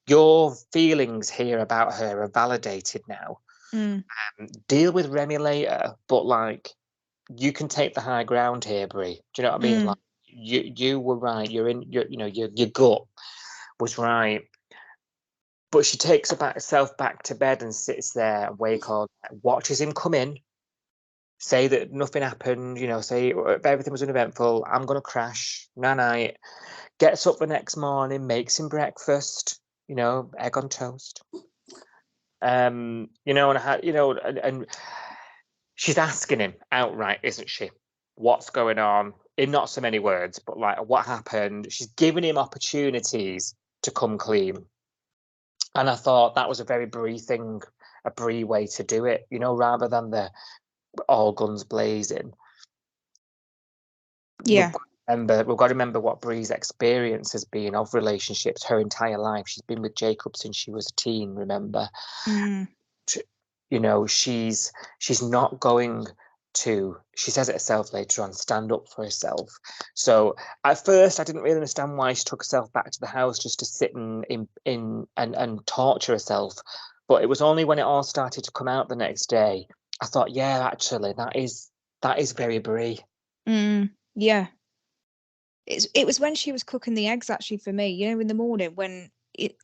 Your feelings here about her are validated now. Deal with Remy later, but like, you can take the high ground here, Brie. Do you know what I mean? Like, you were right. Your gut was right. But she takes herself back to bed and sits there awake all night, watches him come in, say that nothing happened, you know, say everything was uneventful. I'm gonna crash. Night. Gets up the next morning, makes him breakfast. You know, egg on toast. You know, and she's asking him outright, isn't she? What's going on? In not so many words, but like, what happened? She's giving him opportunities to come clean. And I thought that was a very Brie thing, a Brie way to do it, you know, rather than the all guns blazing. Yeah. We've got to remember what Brie's experience has been of relationships her entire life. She's been with Jacob since she was a teen, remember? You know, she's not going to, she says it herself later on, stand up for herself. So at first I didn't really understand why she took herself back to the house just to sit and torture herself. But it was only when it all started to come out the next day, I thought, yeah, actually, that is very Brie. Yeah. It was when she was cooking the eggs, actually, for me, you know, in the morning when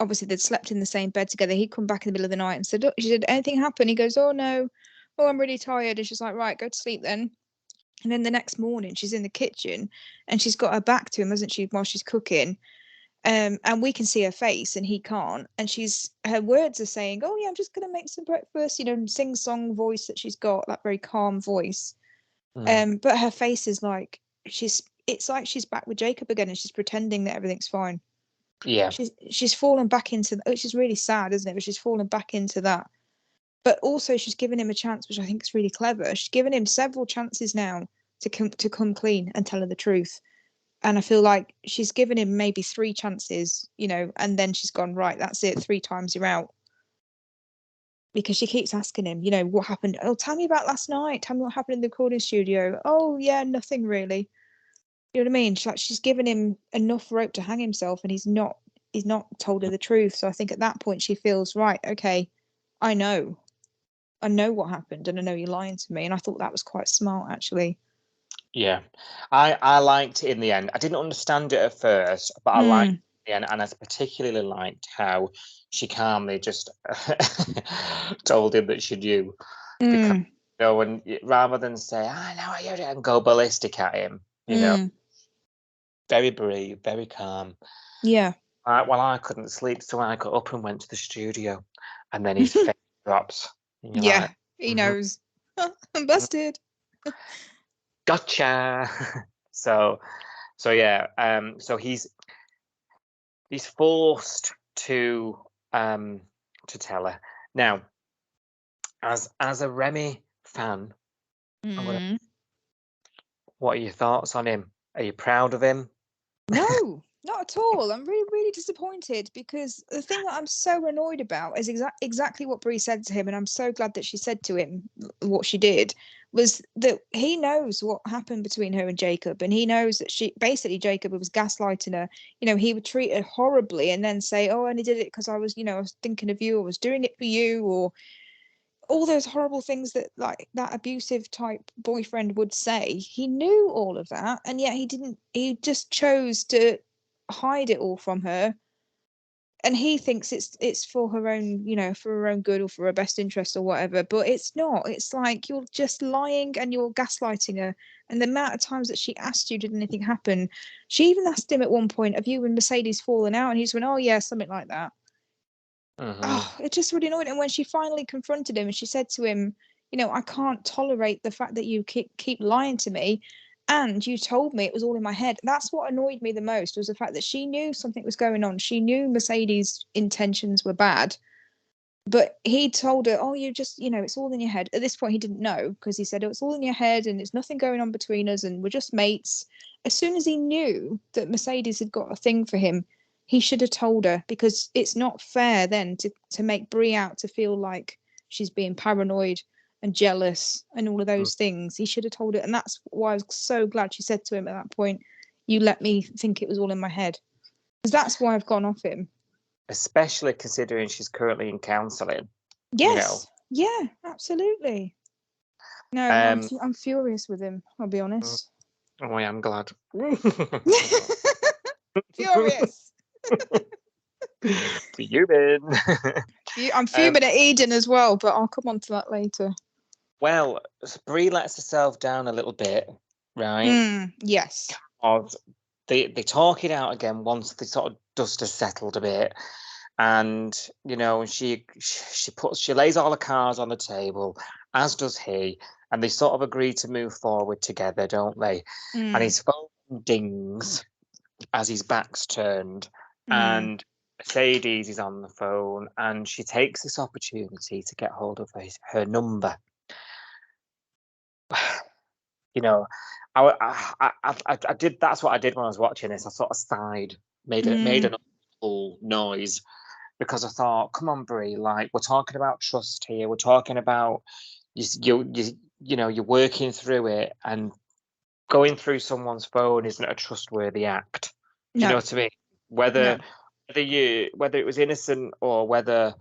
obviously they'd slept in the same bed together. He'd come back in the middle of the night and said, look, she said, anything happen? He goes, oh no, oh, I'm really tired. And she's like, right, go to sleep then. And then the next morning she's in the kitchen and she's got her back to him, hasn't she, while she's cooking. And we can see her face and he can't. And her words are saying, oh yeah, I'm just going to make some breakfast, you know, sing-song voice that she's got, that very calm voice. But her face is like, it's like she's back with Jacob again and she's pretending that everything's fine. Yeah. She's fallen back into, which is really sad, isn't it? But she's fallen back into that. But also she's given him a chance, which I think is really clever. She's given him several chances now to come clean and tell her the truth. And I feel like she's given him maybe 3 chances, you know, and then she's gone, right, that's it, 3 times you're out. Because she keeps asking him, you know, what happened? Oh, tell me about last night. Tell me what happened in the recording studio. Oh, yeah, nothing really. You know what I mean? She's given him enough rope to hang himself, and he's not told her the truth. So I think at that point she feels, right, okay, I know what happened, and I know you're lying to me. And I thought that was quite smart, actually. Yeah, I liked it in the end. I didn't understand it at first, but I liked it in the end, and I particularly liked how she calmly just told him that she knew. Because, you know, when rather than say, "I know I heard it," and go ballistic at him, you know, very brave, very calm. Yeah. Well, I couldn't sleep, so I got up and went to the studio, and then his face drops. And you're Yeah, like, he knows. I'm busted. Gotcha. So yeah, so he's forced to tell her. Now, as a Remy fan, what are your thoughts on him? Are you proud of him? No, not at all. I'm really, really disappointed, because the thing that I'm so annoyed about is exactly what Bree said to him, and I'm so glad that she said to him what she did, was that he knows what happened between her and Jacob, and he knows that Jacob was gaslighting her. You know, he would treat her horribly and then say, "Oh, I only did it because I was, I was thinking of you, I was doing it for you," or all those horrible things that, like, that abusive type boyfriend would say. He knew all of that, and yet he just chose to hide it all from her, and he thinks it's for her own, for her own good or for her best interest or whatever, but it's not. It's like, you're just lying and you're gaslighting her. And the amount of times that she asked you, did anything happen? She even asked him at one point, "Have you and Mercedes fallen out?" And he just went, "Oh yeah, something like that." Oh, it just really annoyed. And when she finally confronted him and she said to him, "I can't tolerate the fact that you keep lying to me, and you told me it was all in my head." That's what annoyed me the most, was the fact that she knew something was going on. She knew Mercedes' intentions were bad, but he told her, "Oh, you just, it's all in your head." At this point, he didn't know, because he said, "Oh, it's all in your head and there's nothing going on between us and we're just mates." As soon as he knew that Mercedes had got a thing for him, he should have told her, because it's not fair then to make Brie out to feel like she's being paranoid and jealous and all of those things. He should have told her. And that's why I was so glad she said to him at that point, "You let me think it was all in my head." Because that's why I've gone off him. Especially considering she's currently in counselling. Yes. Yeah, absolutely. No, I'm furious with him, I'll be honest. Oh, I am glad. Furious. Fuming. I'm fuming at Eden as well, but I'll come on to that later. Well, Brie lets herself down a little bit, right? Yes. They talk it out again once the sort of dust has settled a bit, and she lays all the cards on the table, as does he, and they sort of agree to move forward together, don't they? And his phone dings as his back's turned, and Mercedes is on the phone, and she takes this opportunity to get hold of her number. I did. That's what I did when I was watching this. I sort of sighed, made an awful noise, because I thought, come on, Brie, like, we're talking about trust here. We're talking about you're working through it, and going through someone's phone isn't a trustworthy act. Do you know what I mean? Whether it was innocent, or whether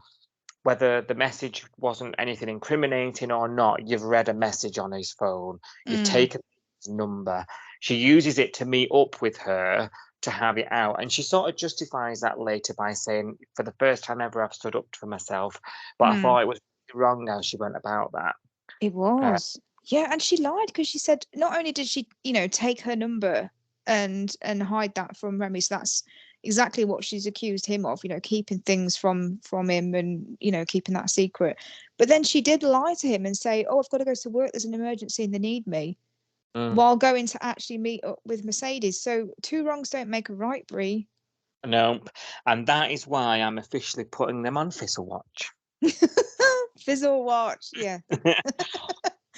the message wasn't anything incriminating or not, you've read a message on his phone. You've taken his number. She uses it to meet up with her to have it out. And she sort of justifies that later by saying, "For the first time ever, I've stood up for myself." But I thought it was wrong how she went about that. It was. Yeah, and she lied, because she said not only did she, take her number and hide that from Remy, so that's exactly what she's accused him of, keeping things from him and, keeping that secret. But then she did lie to him and say, "Oh, I've got to go to work, there's an emergency and they need me," while going to actually meet up with Mercedes. So 2 wrongs don't make a right, Brie. Nope. And that is why I'm officially putting them on Fizzle Watch. Fizzle Watch, yeah.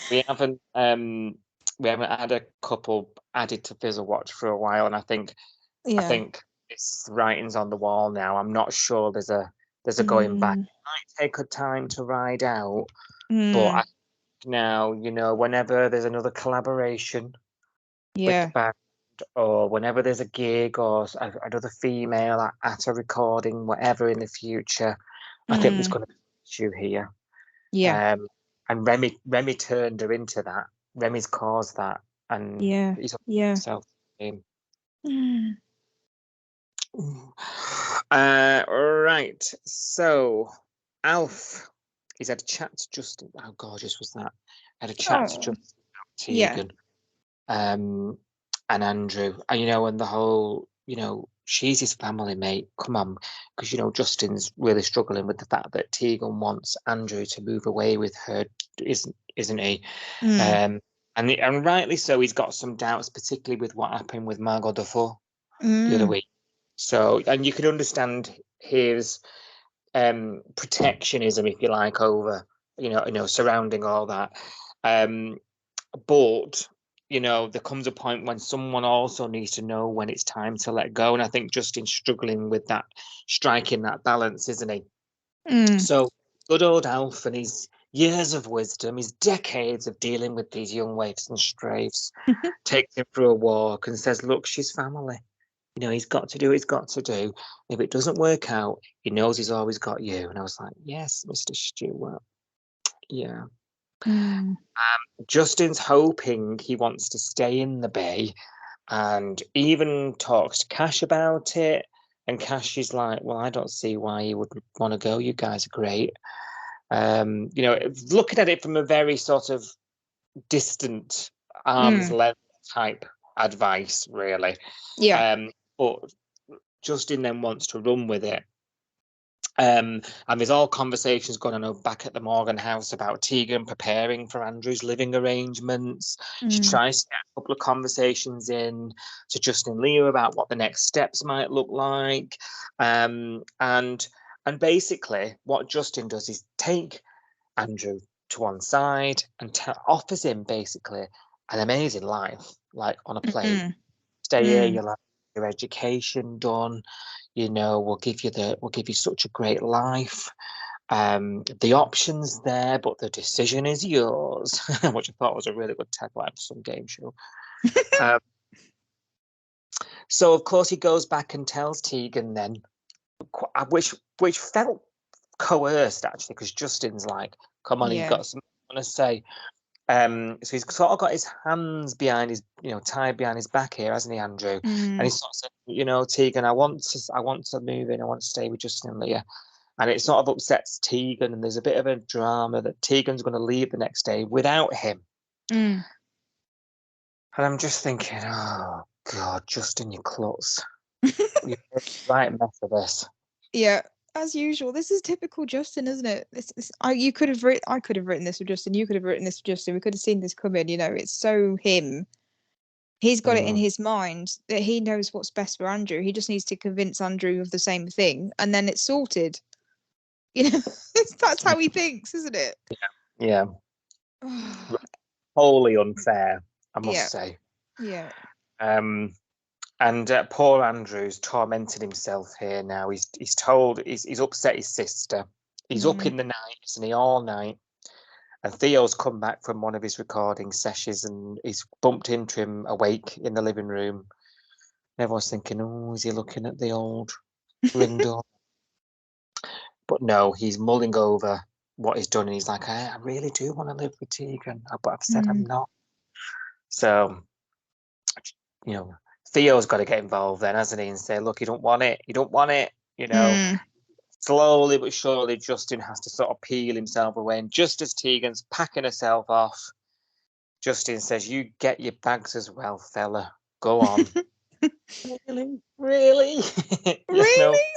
We haven't had a couple added to Fizzle Watch for a while, and I think it's writing's on the wall now. I'm not sure there's a going back. It might take a time to ride out, but now, whenever there's another collaboration with the band, or whenever there's a gig or another female at a recording, whatever in the future, I think there's going to be an issue here. Yeah. And Remy turned her into that. Remy's caused that, and he's himself. Right. So, Alf, he's had a chat to Justin. How gorgeous was that? Had a chat to Justin, Tegan, and Andrew, and and the whole, she's his family, mate. Come on, because Justin's really struggling with the fact that Tegan wants Andrew to move away with her, isn't he? And rightly so. He's got some doubts, particularly with what happened with Margot Dufour the other week. So, and you can understand his protectionism, if you like, over surrounding all that. But there comes a point when someone also needs to know when it's time to let go, and I think Justin's struggling with that, striking that balance, isn't he? So, good old Alf and his years of wisdom, his decades of dealing with these young waifs and strafes, takes him for a walk and says, "Look, she's family. He's got to do what he's got to do. If it doesn't work out, he knows he's always got you." And I was like, yes, Mr. Stewart. Yeah. Justin's hoping he wants to stay in the Bay, and even talks to Cash about it. And Cash is like, well, I don't see why you would want to go. You guys are great. Looking at it from a very sort of distant, arm's length type advice, really. Yeah. But Justin then wants to run with it. And there's all conversations going on back at the Morgan house about Tegan preparing for Andrew's living arrangements. She tries to get a couple of conversations in to Justin and Leah about what the next steps might look like. And basically what Justin does is take Andrew to one side and offers him basically an amazing life, like on a plate. Stay here, you'll have your education done, we'll give you such a great life. The options there, but the decision is yours, which I thought was a really good tagline for some game show. So of course he goes back and tells Tegan then, which felt coerced actually, because Justin's like, come on, you've got something to say. So he's sort of got his hands behind his, tied behind his back here, hasn't he, Andrew? And he's sort of saying, Tegan, I want to move in, I want to stay with Justin and Leah. And it sort of upsets Tegan, and there's a bit of a drama that Tegan's going to leave the next day without him. And I'm just thinking, oh God, Justin, you klutz. You're right mess of this. Yeah. As usual, this is typical Justin, isn't it? I could have written this with Justin. You could have written this with Justin. We could have seen this coming. It's so him. He's got it in his mind that he knows what's best for Andrew. He just needs to convince Andrew of the same thing, and then it's sorted. That's how he thinks, isn't it? Yeah. Wholly unfair, I must say. Yeah. And poor Andrew's tormenting himself here now. He's told he's upset his sister. He's up in the night, isn't he, all night. And Theo's come back from one of his recording sessions, and he's bumped into him awake in the living room. And everyone's thinking, oh, is he looking at the old ring door? But no, he's mulling over what he's done, and he's like, I really do want to live with Tegan, but I've said I'm not. So, Theo's got to get involved then, hasn't he, and say, look, you don't want it. Slowly but surely, Justin has to sort of peel himself away. And just as Tegan's packing herself off, Justin says, you get your bags as well, fella. Go on. Really? Really?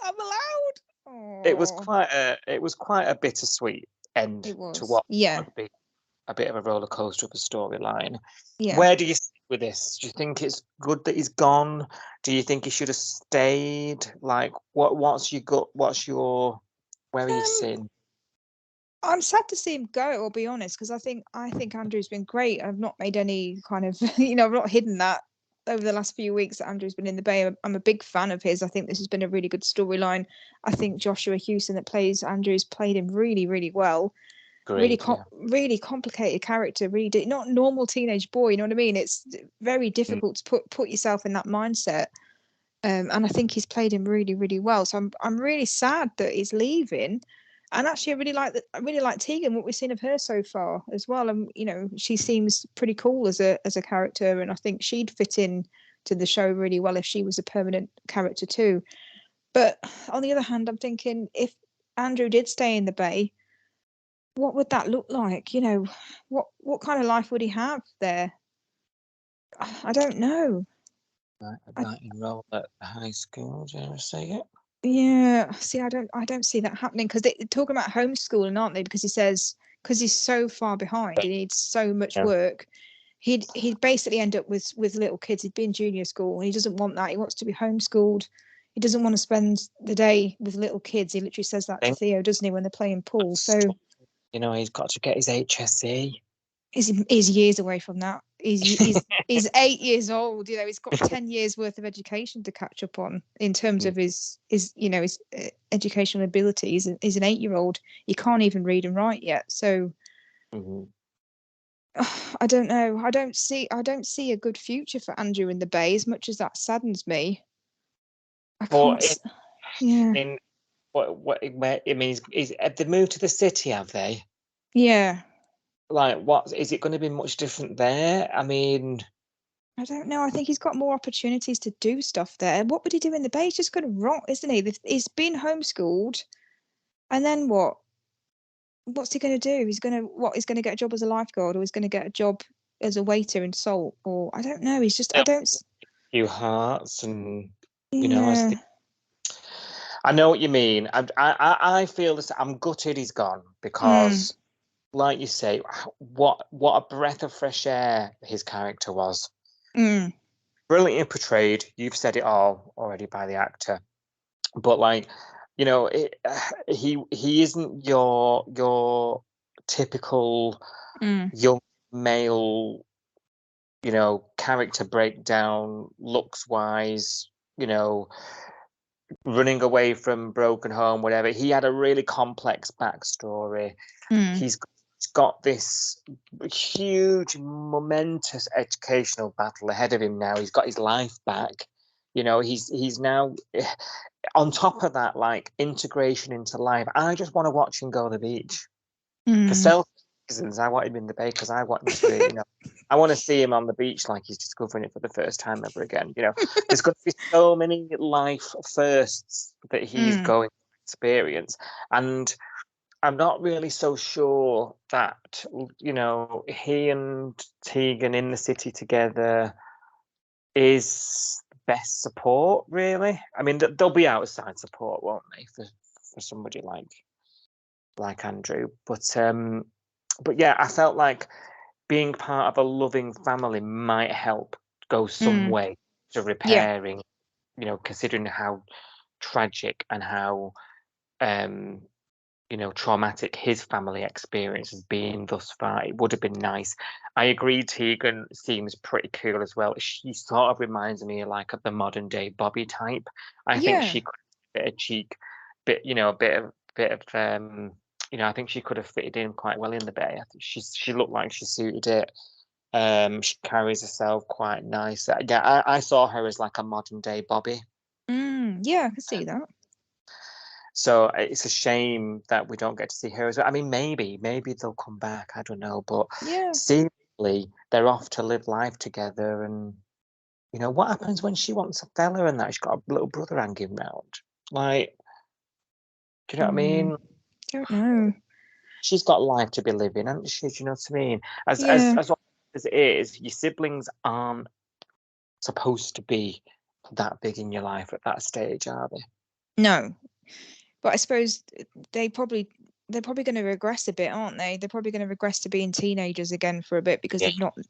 I'm allowed? Aww. It was quite a bittersweet end to what would be a bit of a roller coaster of a storyline. Yeah. Where do you sit with this? Do you think it's good that he's gone? Do you think he should have stayed? Like, what's your gut? Where are you sitting? I'm sad to see him go, I'll be honest, because I think Andrew's been great. I've not made any kind of, I've not hidden that over the last few weeks that Andrew's been in the Bay. I'm a big fan of his. I think this has been a really good storyline. I think Joshua Hewson that plays Andrew's played him really, really well. Great. Really complicated character. Really, not normal teenage boy. You know what I mean? It's very difficult to put yourself in that mindset. And I think he's played him really, really well. So I'm really sad that he's leaving. And actually, I really like Tegan. What we've seen of her so far as well. And you know, she seems pretty cool as a character. And I think she'd fit in to the show really well if she was a permanent character too. But on the other hand, I'm thinking if Andrew did stay in the Bay, what would that look like? You know, what kind of life would he have there? I don't know. Right, about enroll at high school. Did I say it? Yeah, see, I don't see that happening because they're talking about homeschooling, aren't they? Because he says because he's so far behind, he needs so much work. He'd basically end up with little kids. He'd be in junior school, and he doesn't want that. He wants to be homeschooled. He doesn't want to spend the day with little kids. He literally says that to Theo, doesn't he, when they're playing pool? So, you know, he's got to get his HSC. He's years away from that. He's 8 years old. You know, he's got 10 years worth of education to catch up on in terms of his educational abilities. He's an 8-year-old. He can't even read and write yet. So I don't know. I don't see a good future for Andrew in the Bay, as much as that saddens me. I can't. What it means is have they moved to the city? Have they? Yeah. Like, what is it going to be much different there? I mean, I don't know. I think he's got more opportunities to do stuff there. What would he do in the Bay? He's just going to rot, isn't he? He's been homeschooled, and then what? What's he going to do? He's going to get a job as a lifeguard, or he's going to get a job as a waiter in Salt, or I don't know. He's just I don't. Few hearts, and you know, I know what you mean. I feel this. I'm gutted he's gone because. Like you say, what a breath of fresh air his character was. Brilliantly portrayed. You've said it all already by the actor, but like, you know, he isn't your typical young male, you know, character breakdown, looks wise, you know, running away from broken home, whatever. He had a really complex backstory. He's got this huge, momentous educational battle ahead of him now. He's got his life back. You know, he's now on top of that, like integration into life. I just want to watch him go to the beach. For selfish reasons, I want him in the Bay because I want him to, you know, I want to see him on the beach like he's discovering it for the first time ever again. You know, there's going to be so many life firsts that he's going to experience, and I'm not really so sure that, you know, he and Tegan in the city together is best support, really. I mean, there'll be outside support, won't they, for somebody like Andrew? But yeah, I felt like being part of a loving family might help go some way to repairing, you know, considering how tragic and how you know, traumatic his family experience has been thus far. It would have been nice. I agree, Tegan seems pretty cool as well. She sort of reminds me like of the modern day Bobby type. I think she could have a bit of cheek, you know, a bit of you know, I think she could have fitted in quite well in the Bay. I think she looked like she suited it. She carries herself quite nice. Yeah, I saw her as like a modern day Bobby. Yeah, I can see that. So it's a shame that we don't get to see her as well. I mean, maybe they'll come back. I don't know, but seemingly they're off to live life together. And you know what happens when she wants a fella and that she's got a little brother hanging round? Like, do you know what I mean? I don't know. She's got life to be living, hasn't she? Do you know what I mean? As it is, your siblings aren't supposed to be that big in your life at that stage, are they? No. But I suppose they're probably going to regress a bit, aren't they? They're probably going to regress to being teenagers again for a bit because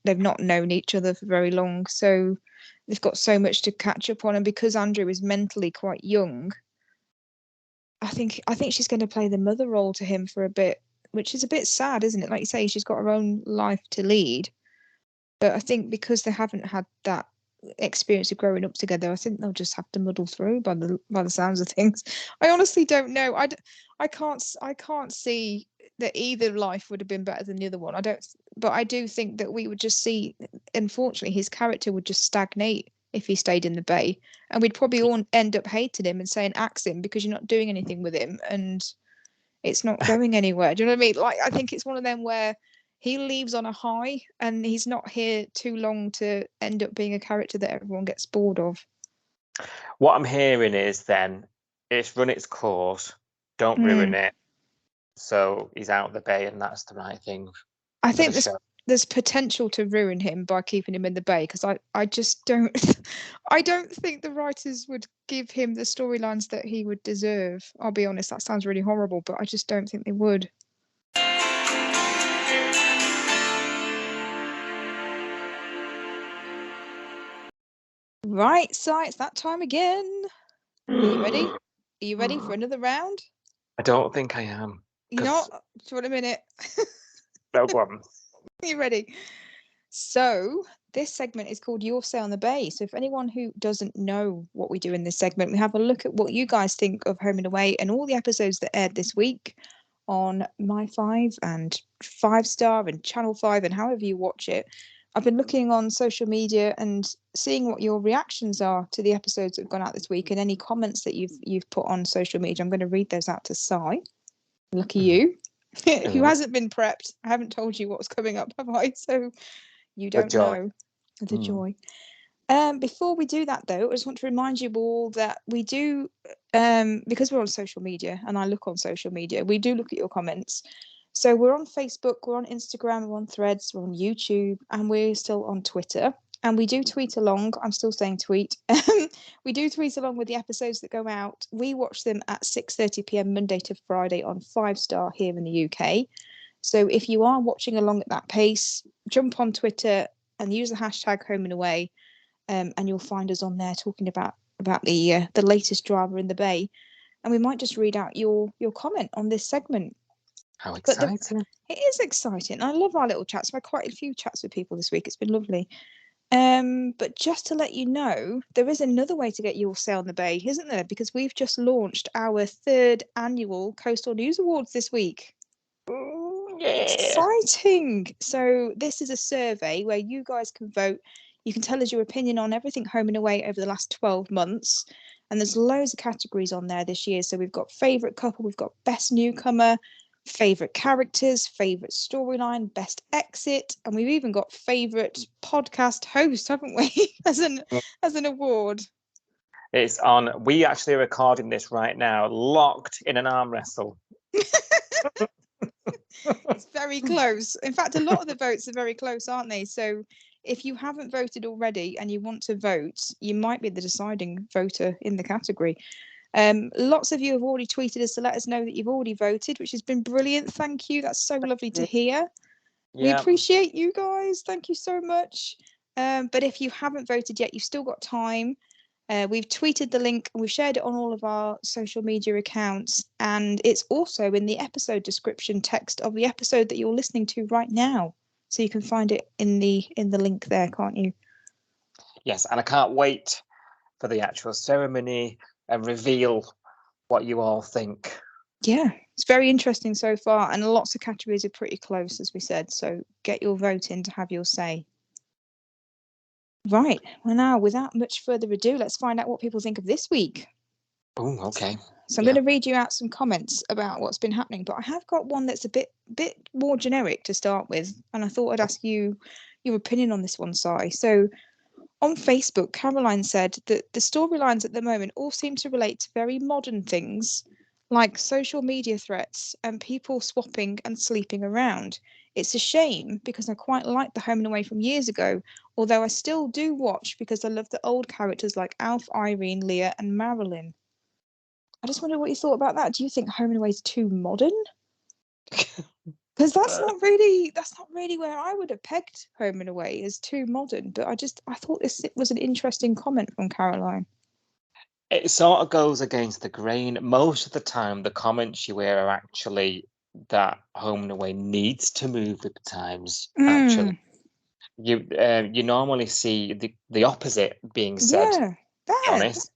they've not known each other for very long. So they've got so much to catch up on, and because Andrew is mentally quite young, I think she's going to play the mother role to him for a bit, which is a bit sad, isn't it? Like you say, she's got her own life to lead, but I think because they haven't had that experience of growing up together, I think they'll just have to muddle through by the sounds of things. I honestly don't know. I can't see that either life would have been better than the other one. But I do think that we would just see, unfortunately, his character would just stagnate if he stayed in the Bay, and we'd probably all end up hating him and saying axe him because you're not doing anything with him and it's not going anywhere. Do you know what I mean? Like, I think it's one of them where he leaves on a high and he's not here too long to end up being a character that everyone gets bored of. What I'm hearing is then it's run its course, don't ruin it. So he's out of the Bay, and that's the right thing. I think there's potential to ruin him by keeping him in the Bay, because I just don't I don't think the writers would give him the storylines that he would deserve. I'll be honest, that sounds really horrible, but I just don't think they would. Right, so it's that time again. Are you ready? Are you ready for another round? I don't think I am. You're not? Do you want a minute? No problem. Are you ready? So this segment is called Your Say on the Bay. So if anyone who doesn't know what we do in this segment, we have a look at what you guys think of Home and Away and all the episodes that aired this week on My5 and 5 Star and Channel 5 and however you watch it. I've been looking on social media and seeing what your reactions are to the episodes that have gone out this week and any comments that you've put on social media. I'm going to read those out to Si. Lucky you. Who hasn't been prepped. I haven't told you what's coming up, have I? So you don't know. The joy. Before we do that, though, I just want to remind you all that we do, because we're on social media and I look on social media, we do look at your comments. So we're on Facebook, we're on Instagram, we're on Threads, we're on YouTube, and we're still on Twitter. And we do tweet along. I'm still saying tweet. We do tweet along with the episodes that go out. We watch them at 6:30 p.m. Monday to Friday on 5 Star here in the UK. So if you are watching along at that pace, jump on Twitter and use the hashtag Home and Away, and you'll find us on there talking about the latest drama in the Bay. And we might just read out your comment on this segment. How exciting. It is exciting. I love our little chats. I've had quite a few chats with people this week. It's been lovely. But just to let you know, there is another way to get your say on the Bay, isn't there? Because we've just launched our 3rd annual Coastal News Awards this week. Yeah. Exciting. So this is a survey where you guys can vote. You can tell us your opinion on everything Home and Away over the last 12 months. And there's loads of categories on there this year. So we've got favourite couple, we've got best newcomer, favourite characters, favourite storyline, best exit, and we've even got favourite podcast host, haven't we? as an award. It's on. We actually are recording this right now, locked in an arm wrestle. It's very close. In fact, a lot of the votes are very close, aren't they? So if you haven't voted already and you want to vote, you might be the deciding voter in the category. Lots of you have already tweeted us to let us know that you've already voted, which has been brilliant. Thank you. That's so lovely to hear. Yeah. We appreciate you guys. Thank you so much. But if you haven't voted yet, you've still got time. We've tweeted the link and we've shared it on all of our social media accounts. And it's also in the episode description text of the episode that you're listening to right now. So you can find it in the link there, can't you? Yes, and I can't wait for the actual ceremony and reveal what you all think. Yeah, it's very interesting so far, and lots of categories are pretty close, as we said, so get your vote in to have your say. Right, well now, without much further ado, let's find out what people think of this week. Oh, okay. So I'm going to read you out some comments about what's been happening, but I have got one that's a bit more generic to start with, and I thought I'd ask you your opinion on this one, Si. So on Facebook, Caroline said that the storylines at the moment all seem to relate to very modern things like social media threats and people swapping and sleeping around. It's a shame because I quite like the Home and Away from years ago, although I still do watch because I love the old characters like Alf, Irene, Leah and Marilyn. I just wonder what you thought about that. Do you think Home and Away is too modern? Because that's not really where I would have pegged Home and Away, as too modern. But I thought this was an interesting comment from Caroline. It sort of goes against the grain. Most of the time, the comments you hear are actually that Home and Away needs to move with the times. Actually, you normally see the opposite being said. Yeah, to be honest.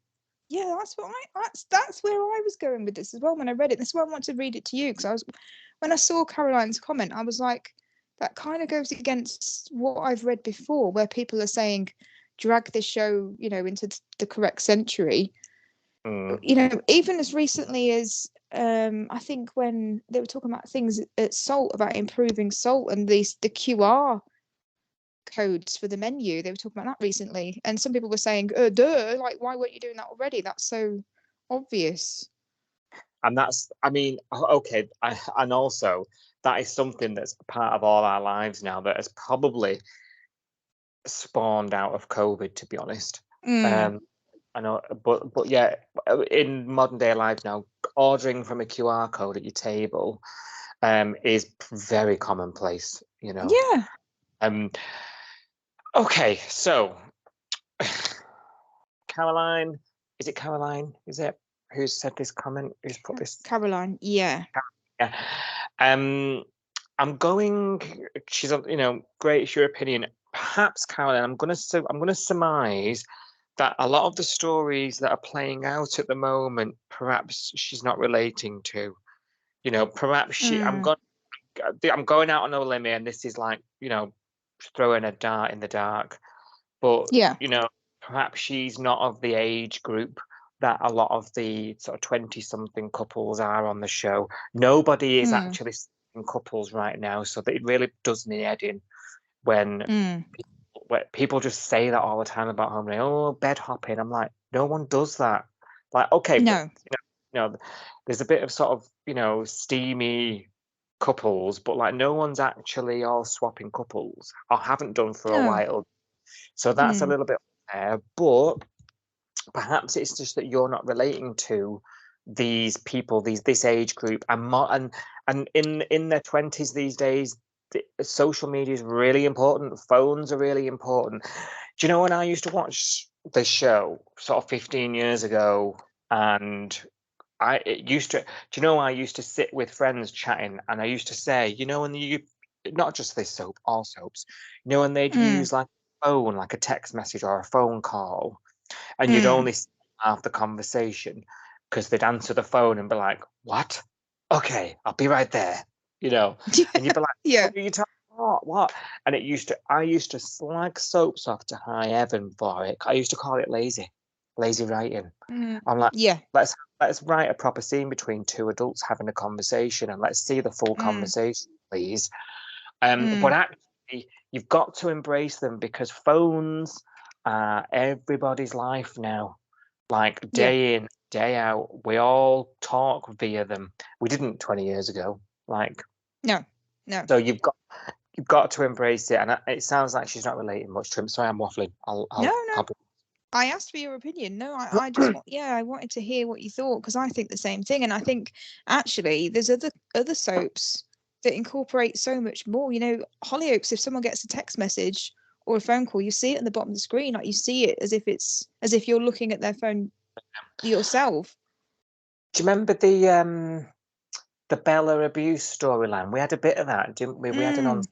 Yeah, that's where I was going with this as well when I read it. That's why I want to read it to you, because when I saw Caroline's comment, I was like, that kind of goes against what I've read before, where people are saying, drag this show, into the correct century. Even as recently as I think when they were talking about things at Salt, about improving Salt and the QR codes for the menu, they were talking about that recently, and some people were saying, duh, like, why weren't you doing that already? That's so obvious. And that's, I mean, okay, and also that is something that's part of all our lives now that has probably spawned out of COVID, to be honest. I know, but yeah, in modern day lives now, ordering from a QR code at your table is very commonplace, Yeah. Okay, so Caroline, is it Caroline? Is it who's said this comment? Who's put this? Caroline, yeah. Yeah. I'm going. She's, great. It's your opinion. Perhaps Caroline. I'm gonna surmise that a lot of the stories that are playing out at the moment, perhaps she's not relating to. Perhaps she. I'm going out on a limb, and this is like, throwing a dart in the dark. But yeah, perhaps she's not of the age group that a lot of the sort of 20-something couples are on the show. Nobody is actually seeing couples right now, so that it really does me head in when people just say that all the time about home. Oh, bed hopping. I'm like, no one does that. Like, okay, no. But, there's a bit of sort of, steamy couples, but like no one's actually all swapping couples, or haven't done for a while. So that's a little bit unfair, but perhaps it's just that you're not relating to these people, this age group, and in their 20s these days, social media is really important. Phones are really important. Do you know when I used to watch the show sort of 15 years ago, and I used to sit with friends chatting, and I used to say, when you, not just this soap, all soaps, when they'd use like a phone, like a text message or a phone call, and you'd only see half the conversation because they'd answer the phone and be like, "What? Okay, I'll be right there." And you'd be like, yeah. "What are you talking about? What?" And I used to slag soaps off to high heaven for it. I used to call it lazy writing. I'm like, yeah, let's write a proper scene between two adults having a conversation, and let's see the full conversation, please. But actually, you've got to embrace them, because phones are everybody's life now. Like day in, day out, we all talk via them. We didn't 20 years ago. Like, no. So you've got to embrace it. And it sounds like she's not relating much to him. Sorry, I'm waffling. No. I asked for your opinion. No, I just I wanted to hear what you thought, because I think the same thing. And I think actually there's other soaps that incorporate so much more. Hollyoaks, if someone gets a text message or a phone call, you see it at the bottom of the screen. Like, you see it as if you're looking at their phone yourself. Do you remember the Bella abuse storyline? We had a bit of that, didn't we? We had an on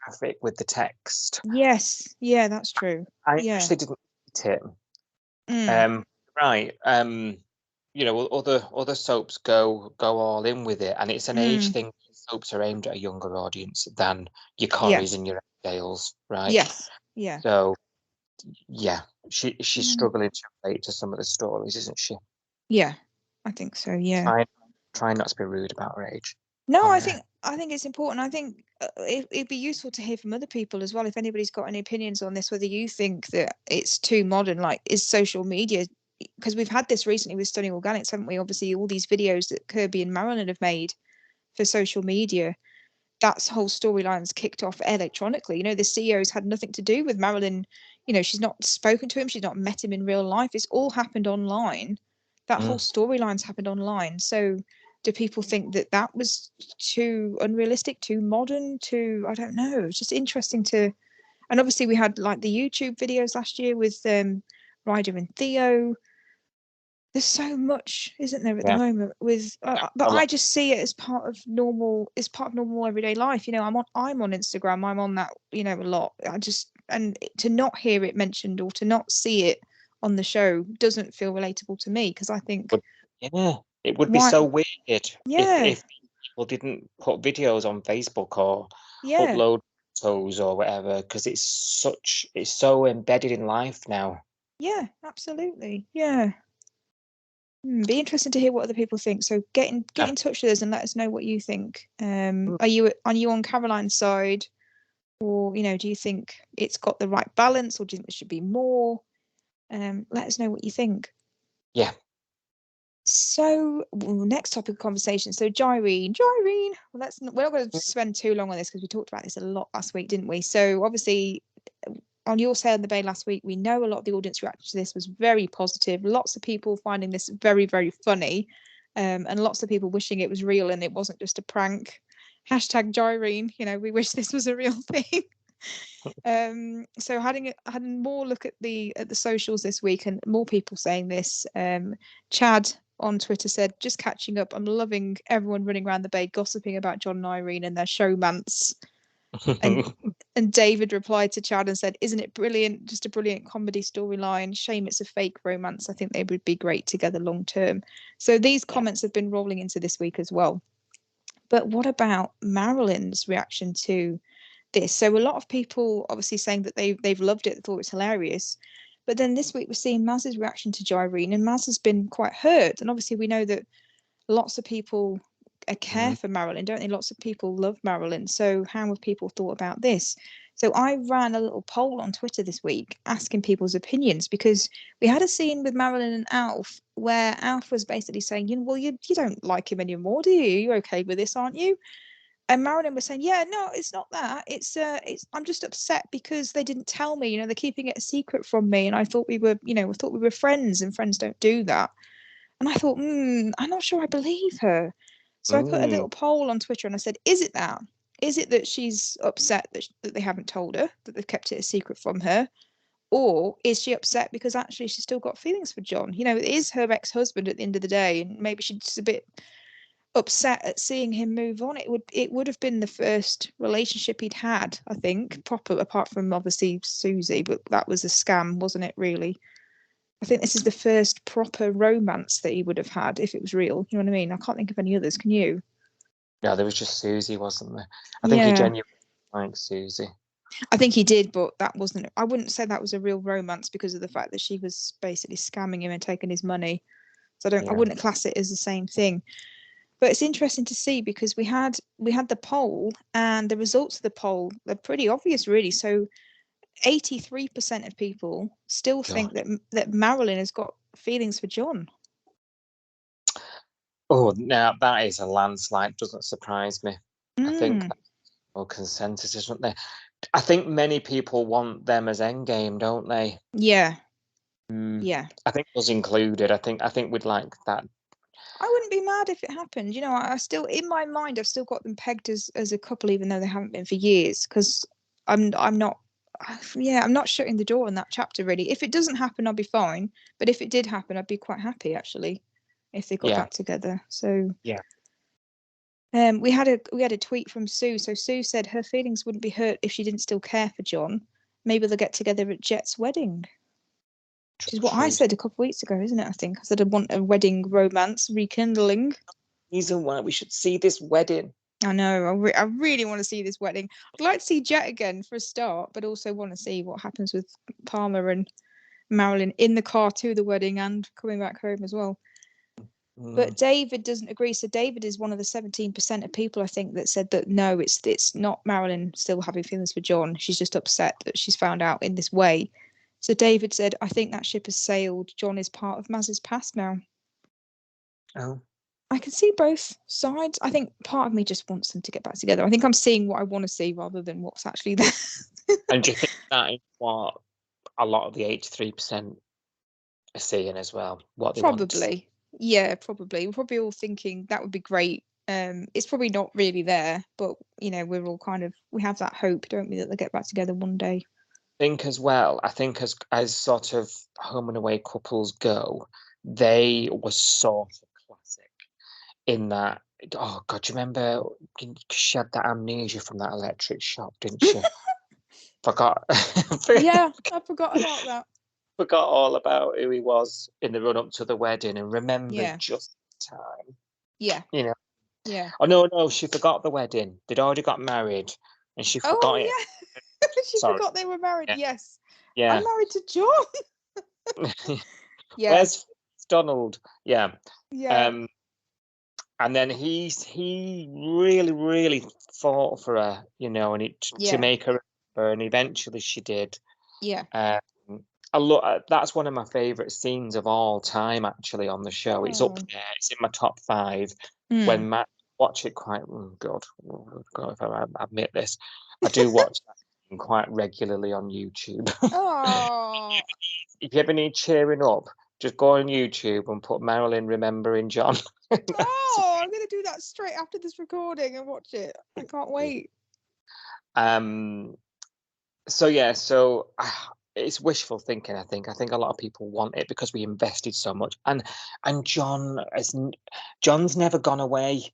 graphic with the text. Yes, yeah, that's true. I actually didn't eat it. Right. Other soaps go all in with it, and it's an age thing. Soaps are aimed at a younger audience than your Corries and your Dales, right? Yes. Yeah. So, yeah, she's struggling to relate to some of the stories, isn't she? Yeah, I think so. Yeah. Trying not to be rude about her age. No, I think it's important. I think it'd be useful to hear from other people as well. If anybody's got any opinions on this, whether you think that it's too modern, like, is social media, because we've had this recently with Stunning Organics, haven't we? Obviously, all these videos that Kirby and Marilyn have made for social media, that whole storyline's kicked off electronically. The CEO's had nothing to do with Marilyn. She's not spoken to him. She's not met him in real life. It's all happened online. That whole storyline's happened online. So do people think that was too unrealistic, too modern, I don't know. It's just interesting to, and obviously we had like the YouTube videos last year with Ryder and Theo. There's so much, isn't there, at the moment with, but I just see it as part of normal. It's part of normal everyday life. I'm on Instagram. I'm on that, a lot. And to not hear it mentioned or to not see it on the show doesn't feel relatable to me, because I think, it would be so weird if people didn't put videos on Facebook or Yeah, upload photos or whatever, because it's so embedded in life now. yeah, absolutely. Yeah. Be interesting to hear what other people think. So get in touch with us and let us know what you think. Are you on Caroline's side, or do you think it's got the right balance, or do you think there should be more? Let us know what you think. Yeah. So next topic of conversation. So Jyrene. Well, we're not going to spend too long on this because we talked about this a lot last week, didn't we? So obviously, on your Sale in the Bay last week, we know a lot of the audience reaction to this was very positive. Lots of people finding this very, very funny, and lots of people wishing it was real and it wasn't just a prank. Hashtag Jyrene. We wish this was a real thing. So having more look at the socials this week, and more people saying this. Chad on Twitter said, "Just catching up. I'm loving everyone running around the bay gossiping about John and Irene and their showmance." And David replied to Chad and said, "Isn't it brilliant? Just a brilliant comedy storyline. Shame it's a fake romance. I think they would be great together long term." So these comments have been rolling into this week as well. But what about Marilyn's reaction to this? So a lot of people obviously saying that they've loved it, thought it's hilarious. But then this week we're seeing Maz's reaction to Jyrene, and Maz has been quite hurt. And obviously we know that lots of people care for Marilyn, don't they? Lots of people love Marilyn. So how have people thought about this? So I ran a little poll on Twitter this week asking people's opinions, because we had a scene with Marilyn and Alf where Alf was basically saying, well, you don't like him anymore, do you? You're okay with this, aren't you? And Marilyn was saying, yeah, no, it's not that. It's I'm just upset because they didn't tell me. They're keeping it a secret from me, and I thought we were, friends, and friends don't do that. And I thought, I'm not sure I believe her. So I put a little poll on Twitter and I said, is it that? Is it that she's upset that they haven't told her, that they've kept it a secret from her? Or is she upset because actually she's still got feelings for John? It is her ex-husband at the end of the day, and maybe she's just a bit upset at seeing him move on. It would have been the first relationship he'd had, I think, proper, apart from obviously Susie, but that was a scam, wasn't it, really? I think this is the first proper romance that he would have had if it was real. You know what I mean? I can't think of any others. Can you? No, there was just Susie, wasn't there? I think he genuinely liked Susie. I think he did, but that wasn't. I wouldn't say that was a real romance because of the fact that she was basically scamming him and taking his money. So I wouldn't class it as the same thing. But it's interesting to see, because we had the poll, and the results of the poll are pretty obvious, really. So 83% of people still think that Marilyn has got feelings for John. Oh, now that is a landslide. Doesn't surprise me. I think that's more consensus, isn't there? I think many people want them as endgame, don't they? Yeah. Yeah. I think us included. I think we'd like that. I wouldn't be mad if it happened. I still, in my mind, I've still got them pegged as a couple, even though they haven't been for years. Because I'm not shutting the door on that chapter, really. If it doesn't happen, I'll be fine. But if it did happen, I'd be quite happy, actually, if they got back together. So yeah. We had a tweet from Sue. So Sue said her feelings wouldn't be hurt if she didn't still care for John. Maybe they'll get together at Jet's wedding. Which is what I said a couple of weeks ago, isn't it? I think I said I want a wedding romance rekindling. Reason why we should see this wedding. I know. I really want to see this wedding. I'd like to see Jet again for a start, but also want to see what happens with Palmer and Marilyn in the car to the wedding and coming back home as well. But David doesn't agree. So David is one of the 17% of people, I think, that said that no, it's not Marilyn still having feelings for John. She's just upset that she's found out in this way. So David said, I think that ship has sailed. John is part of Maz's past now. Oh. I can see both sides. I think part of me just wants them to get back together. I think I'm seeing what I want to see rather than what's actually there. And do you think that is what a lot of the 83% are seeing as well? What they probably. Yeah, probably. We're probably all thinking that would be great. It's probably not really there, but we're all we have that hope, don't we, that they'll get back together one day. I think as sort of home and away couples go, they were sort of classic in that. Oh God, do you remember she had that amnesia from that electric shock, didn't she? Forgot. Yeah, I forgot about that. Forgot all about who he was in the run up to the wedding, and remember just time. Yeah. Yeah. Oh no, she forgot the wedding. They'd already got married, and she forgot Oh it. yeah. She Sorry. forgot they were married. Yeah. Yes. Yeah. I'm married to John. Yeah. Where's Donald? Yeah. Yeah. And then he really fought for her, and to Yeah. make her remember, and eventually she did. Yeah. That's one of my favourite scenes of all time, actually, on the show. It's up Oh. there. It's in my top 5. Mm. When Matt watch it quite God, if I admit this, I do watch that scene quite regularly on YouTube. Oh. If you ever need cheering up, just go on YouTube and put Marilyn remembering John. Oh, I'm gonna do that straight after this recording and watch it. I can't wait. So yeah, it's wishful thinking. I think a lot of people want it because we invested so much, and John's never gone away.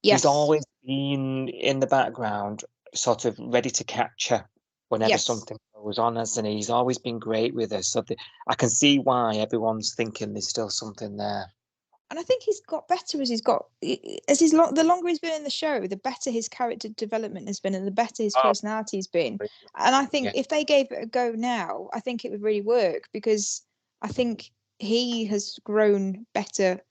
Yes. He's always been in the background, sort of ready to catch her whenever something goes on, hasn't he? He's always been great with us. So I can see why everyone's thinking there's still something there. And I think he's got better the longer he's been in the show, the better his character development has been, and the better his personality has been. And I think if they gave it a go now, I think it would really work, because I think he has grown better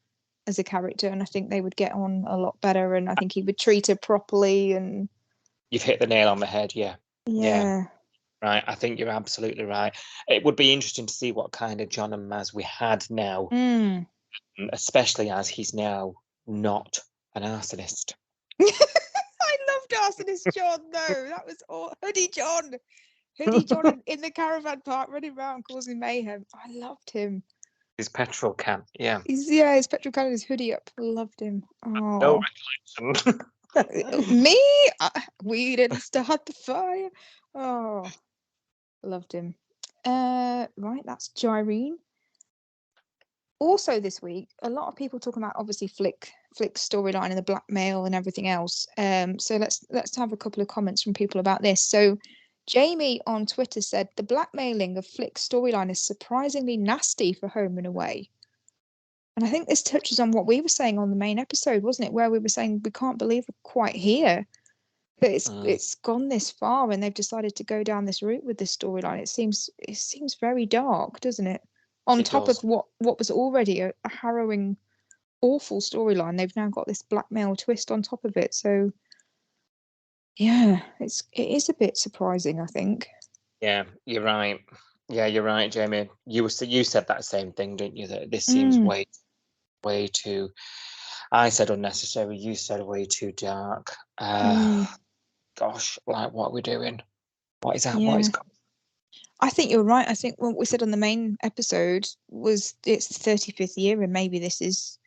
as a character, and I think they would get on a lot better, and I think he would treat her properly. And you've hit the nail on the head. Yeah. Right, I think you're absolutely right. It would be interesting to see what kind of John and Maz we had now, especially as he's now not an arsonist. I loved Arsonist John, though. That was all Hoodie John in the caravan park running around causing mayhem. I loved him. His petrol can, his petrol can and his hoodie up. Loved him. Oh, no recollection. Me? We didn't start the fire. Oh, loved him. Right, that's Gyrene. Also this week, a lot of people talking about obviously Flick's storyline and the blackmail and everything else. So let's have a couple of comments from people about this. So Jamie on Twitter said the blackmailing of Flick's storyline is surprisingly nasty for Home and Away. And I think this touches on what we were saying on the main episode, wasn't it? Where we were saying we can't believe we're quite here, that it's gone this far, and they've decided to go down this route with this storyline. It seems very dark, doesn't it? On top of what was already a harrowing, awful storyline, they've now got this blackmail twist on top of it. So yeah, it is a bit surprising, I think. Yeah, you're right. Yeah, you're right, Jamie. You said that same thing, didn't you? That this seems way too. I said unnecessary. You said way too dark. Gosh, like what we're doing. What is that? Yeah. What is? I think you're right. I think what we said on the main episode was it's the 35th year, and maybe this is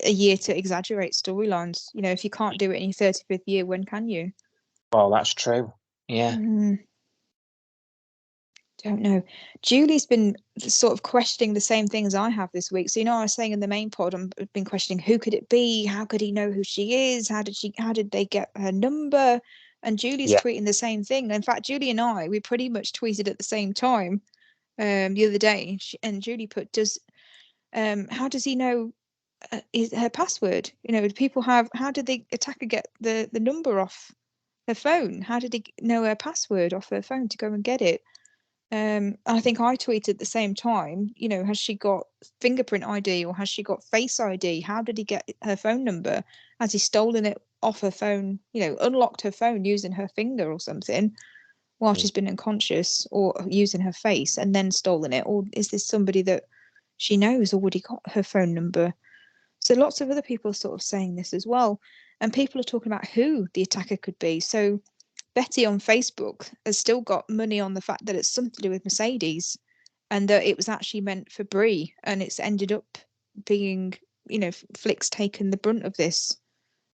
a year to exaggerate storylines. You know, if you can't do it in your 35th year, when can you? Well, that's true. Yeah. Don't know. Julie's been sort of questioning the same things I have this week. So, I was saying in the main pod, I've been questioning who could it be? How could he know who she is? How did they get her number? And Julie's tweeting the same thing. In fact, Julie and we pretty much tweeted at the same time the other day. And Julie put, how does he know her password? How did the attacker get the number off her phone? How did he know her password off her phone to go and get it? I think I tweeted at the same time, has she got fingerprint ID or has she got face ID? How did he get her phone number? Has he stolen it off her phone, unlocked her phone using her finger or something while she's been unconscious, or using her face and then stolen it? Or is this somebody that she knows already got her phone number? So lots of other people are sort of saying this as well. And people are talking about who the attacker could be. So Betty on Facebook has still got money on the fact that it's something to do with Mercedes, and that it was actually meant for Brie, and it's ended up being, Flick's taken the brunt of this,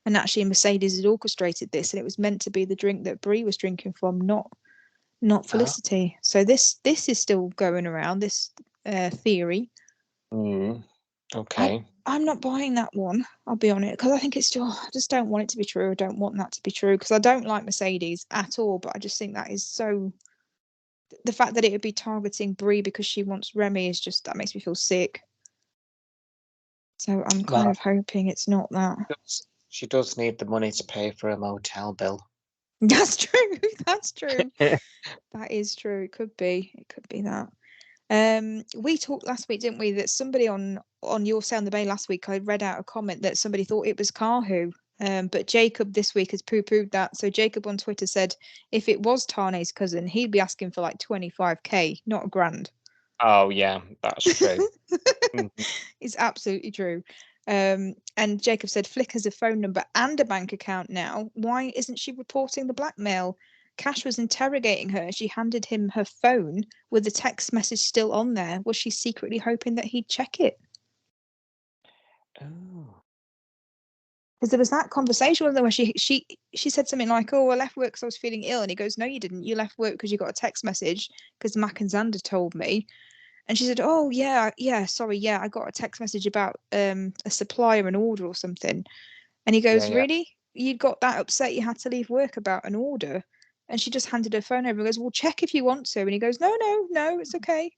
and actually Mercedes had orchestrated this, and it was meant to be the drink that Brie was drinking from, not Felicity. So this is still going around, this theory. Okay. I'm not buying that one, I'll be honest, because I think it's still, I just don't want it to be true. I don't want that to be true, because I don't like Mercedes at all, but I just think that is so, the fact that it would be targeting Brie because she wants Remy is just, that makes me feel sick. So I'm kind of hoping it's not that. She does need the money to pay for a motel bill. That's true. That's true. That is true. It could be. It could be that. We talked last week, didn't we? That somebody on your Say on the Bay last week, I read out a comment that somebody thought it was Kahu. But Jacob this week has poo-pooed that. So Jacob on Twitter said if it was Tane's cousin, he'd be asking for like 25k, not a grand. Oh yeah, that's true. It's absolutely true. And Jacob said Flick has a phone number and a bank account now. Why isn't she reporting the blackmail? Cash was interrogating her. She handed him her phone with the text message still on there. Was she secretly hoping that he'd check it? Oh. Because there was that conversation with her where she said something like, "Oh, I left work because I was feeling ill," and he goes, "No, you didn't. You left work because you got a text message because Mac and Xander told me." And she said, "Oh yeah, sorry, yeah, I got a text message about a supplier, an order or something." And he goes, Yeah. "Really? You got that upset you had to leave work about an order?" And she just handed her phone over and goes, "Well, check if you want to." And he goes, "No, it's okay."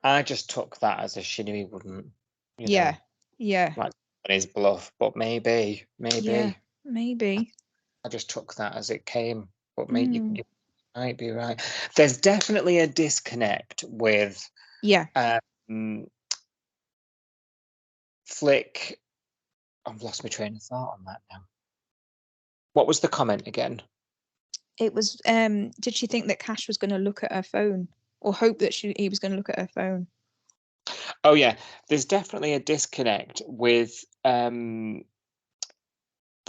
I just took that as a she knew he wouldn't. Yeah. Like his bluff, but maybe. Yeah, maybe. I just took that as it came, but maybe you Mm. might be right. There's definitely a disconnect with Yeah. Flick. I've lost my train of thought on that now. What was the comment again? It was, did she think that Cash was going to look at her phone or hope that he was going to look at her phone? Oh yeah, there's definitely a disconnect with the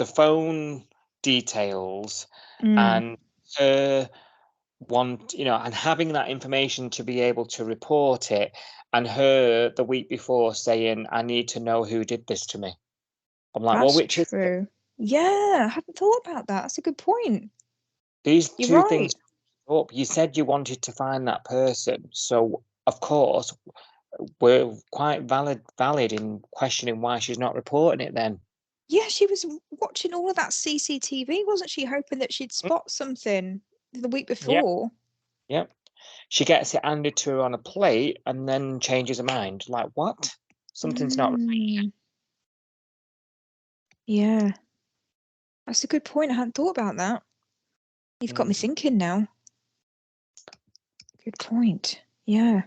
phone details and her and having that information to be able to report it, and her the week before saying, "I need to know who did this to me." I'm like, That's well, which is true. Yeah, I hadn't thought about that. That's a good point. these You're two right. things up. You said you wanted to find that person, so of course we're quite valid in questioning why she's not reporting it then. Yeah, she was watching all of that CCTV, wasn't she? Hoping that she'd spot something the week before. Yep. She gets it handed to her on a plate and then changes her mind. Like, what? Something's not right. Yeah. That's a good point. I hadn't thought about that. You've got me thinking now. Good point. Yeah.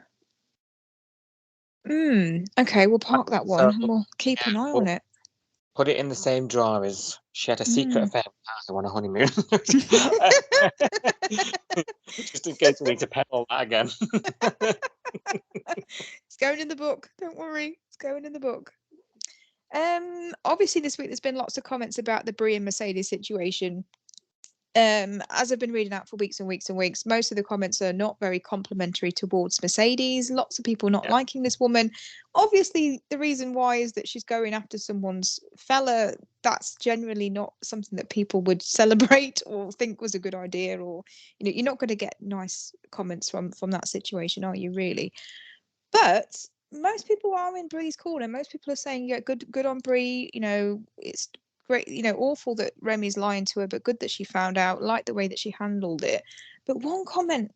Okay, we'll park that one and we'll keep an eye on it. Put it in the same drawer as she had a secret affair with Arthur on a honeymoon. Just in case we need to peddle that again. It's going in the book. Don't worry. It's going in the book. Obviously this week there's been lots of comments about the Brie and Mercedes situation. As I've been reading out for weeks and weeks and weeks, most of the comments are not very complimentary towards Mercedes. Lots of people not liking this woman. Obviously, the reason why is that she's going after someone's fella. That's generally not something that people would celebrate or think was a good idea. Or you're not going to get nice comments from that situation, are you? Really? But most people are in Brie's corner. Most people are saying, yeah, good on Brie. It's great, awful that Remy's lying to her, but good that she found out, like the way that she handled it. But one comment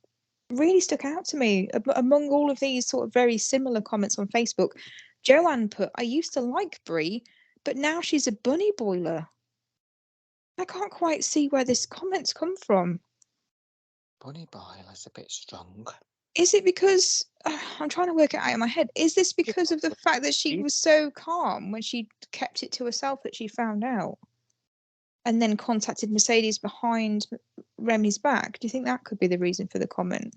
really stuck out to me among all of these sort of very similar comments on Facebook. Joanne put, "I used to like Brie, but now she's a bunny boiler." I can't quite see where this comment's come from. Bunny boiler's a bit strong. Is it because I'm trying to work it out in my head? Is this because of the fact that she was so calm when she kept it to herself that she found out and then contacted Mercedes behind Remy's back? Do you think that could be the reason for the comment?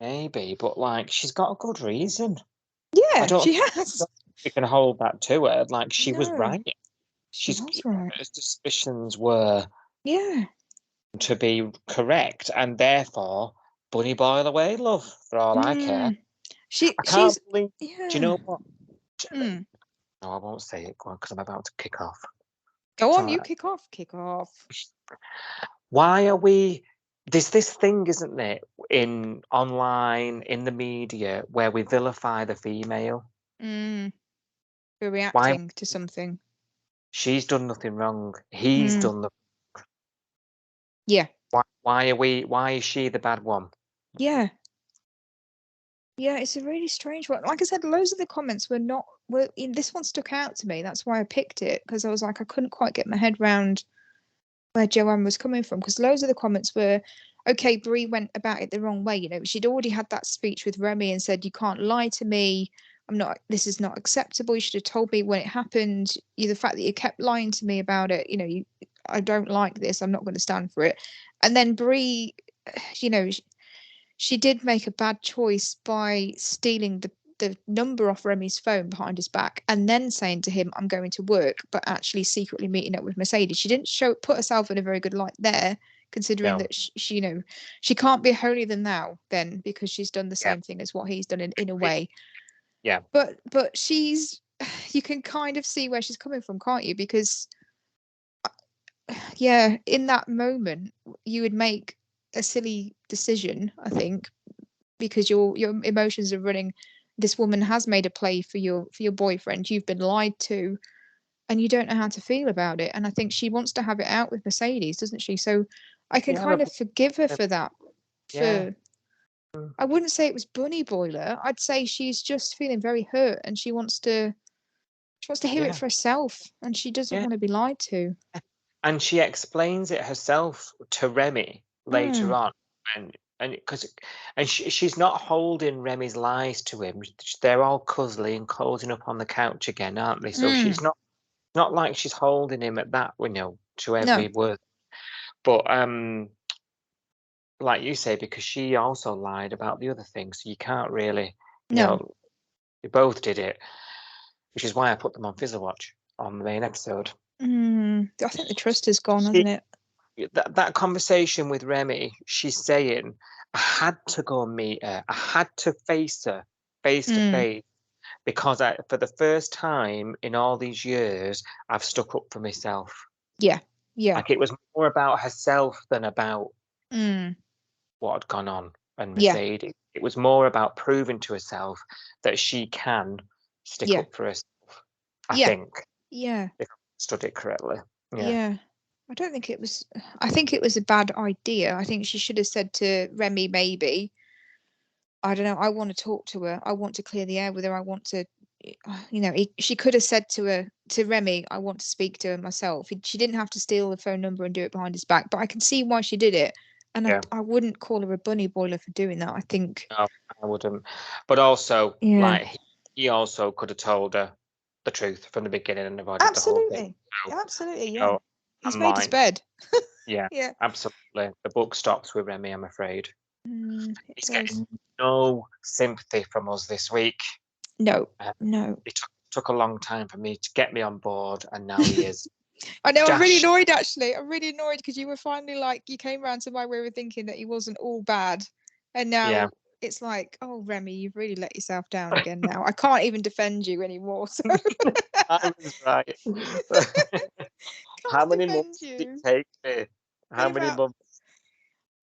Maybe, but she's got a good reason. Yeah, she has. We can hold that to her. She was right. She was right. Her suspicions were Yeah to be correct, and therefore bunny boil away, love, for all I care. I can't believe. Yeah. Do you know what? No, I won't say it because I'm about to kick off. Go on, you kick off. Kick off. Why are we? There's this thing, isn't there, in online, in the media, where we vilify the female. For reacting to something. She's done nothing wrong. He's done the. Yeah. Why is she the bad one? Yeah. Yeah, it's a really strange one. Like I said, loads of the comments this one stuck out to me. That's why I picked it, because I was like, I couldn't quite get my head round where Joanne was coming from, because loads of the comments were, okay, Brie went about it the wrong way. She'd already had that speech with Remy and said, you can't lie to me. This is not acceptable. You should have told me when it happened. The fact that you kept lying to me about it, I don't like this. I'm not going to stand for it. And then Brie, she did make a bad choice by stealing the number off Remy's phone behind his back and then saying to him, I'm going to work, but actually secretly meeting up with Mercedes. She didn't put herself in a very good light there, considering that she can't be holier than thou then, because she's done the same thing as what he's done in a way. Yeah. But you can kind of see where she's coming from, can't you? Because in that moment you would make a silly decision, I think, because your emotions are running. This woman has made a play for your boyfriend. You've been lied to, and you don't know how to feel about it. And I think she wants to have it out with Mercedes, doesn't she? So I can kind of forgive her for that. I wouldn't say it was bunny boiler. I'd say she's just feeling very hurt, and she wants to hear it for herself, and she doesn't want to be lied to. And she explains it herself to Remy later on, and she's not holding Remy's lies to him. They're all cuddly and cozying up on the couch again, aren't they? So she's not like she's holding him at that, to every word. But like you say, because she also lied about the other things, so you can't really, they both did it, which is why I put them on Fizzle Watch on the main episode. I think the trust is gone, hasn't it? That conversation with Remy, she's saying, I had to go and meet her. I had to face her face to face, because for the first time in all these years, I've stuck up for myself. Yeah. Like it was more about herself than about what had gone on and Mercedes. It was more about proving to herself that she can stick up for herself. I think. Yeah. If I understood it correctly. Yeah. I don't think it was. I think it was a bad idea. I think she should have said to Remy, maybe, I don't know, I want to talk to her. I want to clear the air with her. I want to, she could have said to Remy, I want to speak to her myself. She didn't have to steal the phone number and do it behind his back, but I can see why she did it. And I wouldn't call her a bunny boiler for doing that. I think. No, I wouldn't. But also, like, he also could have told her the truth from the beginning and avoided the whole thing. So, absolutely, yeah. He's made his bed. Yeah, absolutely. The book stops with Remy, I'm afraid. He's getting no sympathy from us this week. No. It took a long time for me to get me on board, and now he is. I know, I'm really annoyed, actually. I'm really annoyed because you were finally you came around to my way of thinking that he wasn't all bad. And now it's like, oh, Remy, you've really let yourself down again now. I can't even defend you anymore. So. I was right. How many months did it take me? How many months?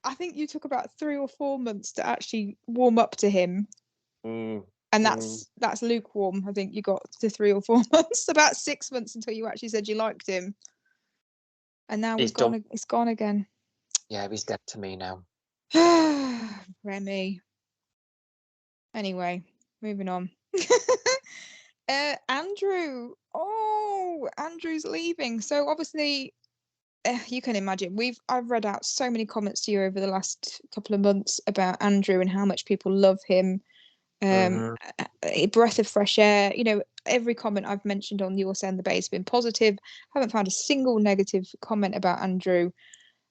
I think you took about 3 or 4 months to actually warm up to him. And that's lukewarm. I think you got to 3 or 4 months, about 6 months until you actually said you liked him. And now he's gone. It's gone again. Yeah, he's dead to me now. Remy. Anyway, moving on. Andrew. Oh, Andrew's leaving. So obviously, you can imagine. I've read out so many comments to you over the last couple of months about Andrew and how much people love him. A breath of fresh air. Every comment I've mentioned on Your Send the Bay has been positive. Haven't found a single negative comment about Andrew.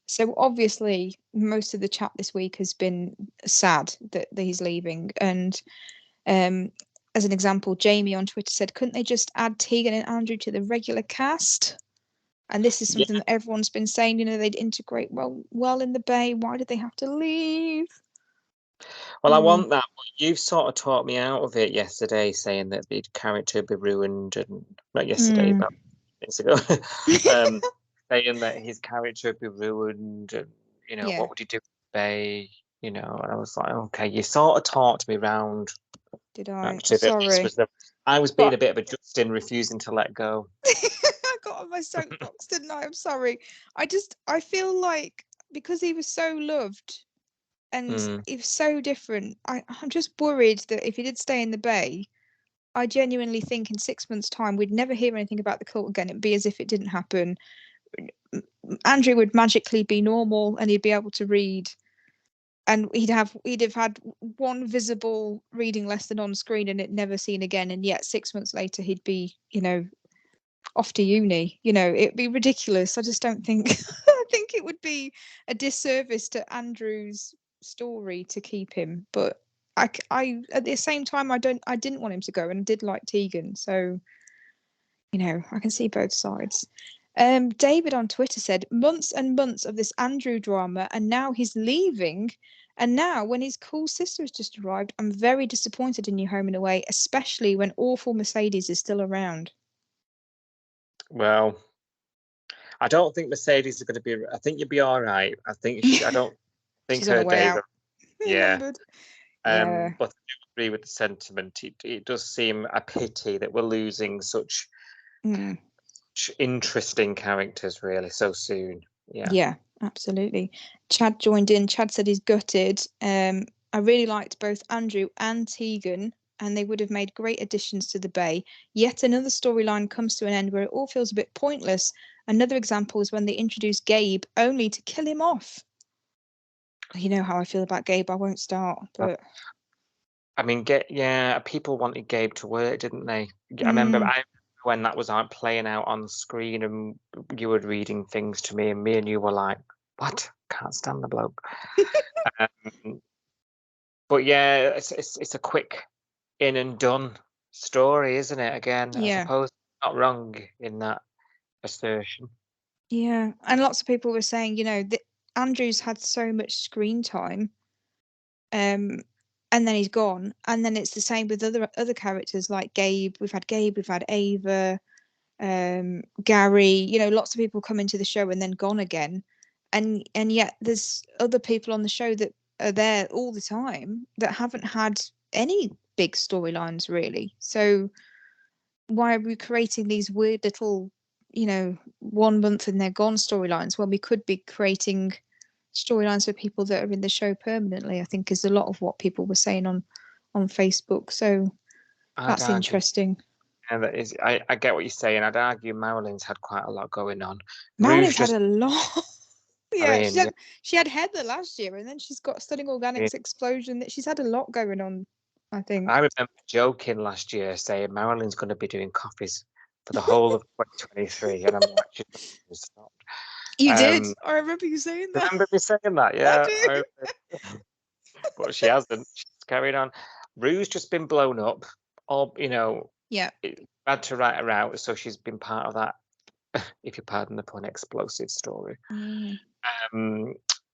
So obviously most of the chat this week has been sad that he's leaving. And as an example, Jamie on Twitter said, couldn't they just add Tegan and Andrew to the regular cast? And this is something that everyone's been saying, they'd integrate well in the Bay. Why did they have to leave? Well, I want that, but you've sort of talked me out of it yesterday, saying that the character would be ruined, and not yesterday, about minutes ago, saying that his character would be ruined, and what would he do with Bay? And I was like, okay, you sort of talked me round. Did I? Sorry. I was being a bit of a Justin, refusing to let go. I got on my soapbox, didn't I? I'm sorry. I feel like because he was so loved and it was so different. I'm just worried that if he did stay in the Bay, I genuinely think in 6 months' time we'd never hear anything about the cult again. It'd be as if it didn't happen. Andrew would magically be normal, and he'd be able to read, and he'd have had one visible reading lesson on screen, and it never seen again. And yet 6 months later, he'd be, off to uni. It'd be ridiculous. I just don't think. I think it would be a disservice to Andrew's story to keep him. But I at the same time, I didn't want him to go, and I did like Tegan. So, I can see both sides. David on Twitter said, months and months of this Andrew drama, and now he's leaving. And now, when his cool sister has just arrived, I'm very disappointed in you, Home and Away, especially when awful Mercedes is still around. Well, I don't think Mercedes is going to be. I think you'll be all right. I don't think She's her on her way days. out. Yeah. Yeah. But I do agree with the sentiment. It does seem a pity that we're losing such interesting characters really so soon. Yeah, absolutely. Chad joined in. Chad said he's gutted. I really liked both Andrew and Tegan, and they would have made great additions to the Bay. Yet another storyline comes to an end where it all feels a bit pointless. Another example is when they introduced Gabe only to kill him off. You know how I feel about Gabe. I won't start, but I mean, people wanted Gabe to work, didn't they? I remember when that was playing out on screen, and you were reading things to me, and you were like, "What? Can't stand the bloke." But yeah, it's a quick in and done story, isn't it? Again, I suppose not wrong in that assertion. Yeah, and lots of people were saying, that Andrew's had so much screen time, and then he's gone, and then it's the same with other characters like Gabe. We've had Ava, Gary. Lots of people come into the show and then gone again, and yet there's other people on the show that are there all the time that haven't had any big storylines really. So why are we creating these weird little 1 month and they're gone storylines when we could be creating storylines for people that are in the show permanently? I think is a lot of what people were saying on Facebook. So that's interesting. And that is, I get what you're saying. I'd argue Marilyn's had quite a lot going on. Marilyn's had a lot. She had Heather last year, and then she's got Studying Organics Explosion. She's had a lot going on, I think. I remember joking last year saying Marilyn's going to be doing coffees for the whole of 2023, and I'm like, she's stopped. You did? I remember you saying that. I remember me saying that, yeah. I do. But she hasn't. She's carried on. Rue's just been blown up. Had to write her out, so she's been part of that, if you pardon the pun, explosive story.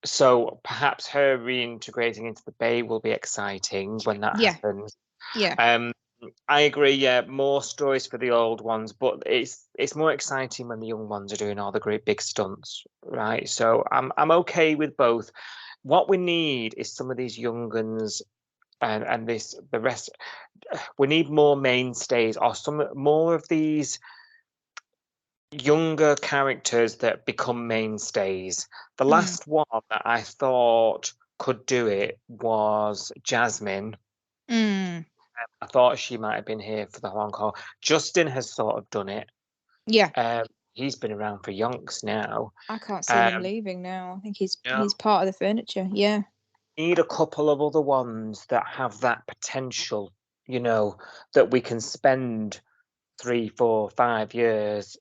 So perhaps her reintegrating into the Bay will be exciting when that happens. Yeah. I agree. Yeah, more stories for the old ones, but it's more exciting when the young ones are doing all the great big stunts, right? So I'm okay with both. What we need is some of these young guns, and the rest. We need more mainstays, or some more of these younger characters that become mainstays. The last one that I thought could do it was Jasmine. I thought she might have been here for the long haul. Justin has sort of done it. Yeah. He's been around for yonks now. I can't see him leaving now. I think he's part of the furniture. Yeah. Need a couple of other ones that have that potential, that we can spend 3, 4, 5 years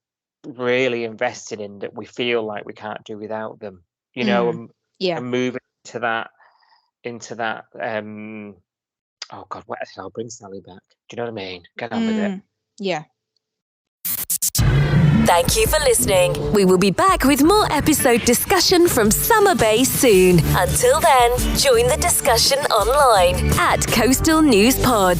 really invested in, that we feel like we can't do without them, and move into that oh God, what the hell? Bring Sally back. Do you know what I mean? Get on with it. Yeah. Thank you for listening. We will be back with more episode discussion from Summer Bay soon. Until then, join the discussion online at Coastal News Pod.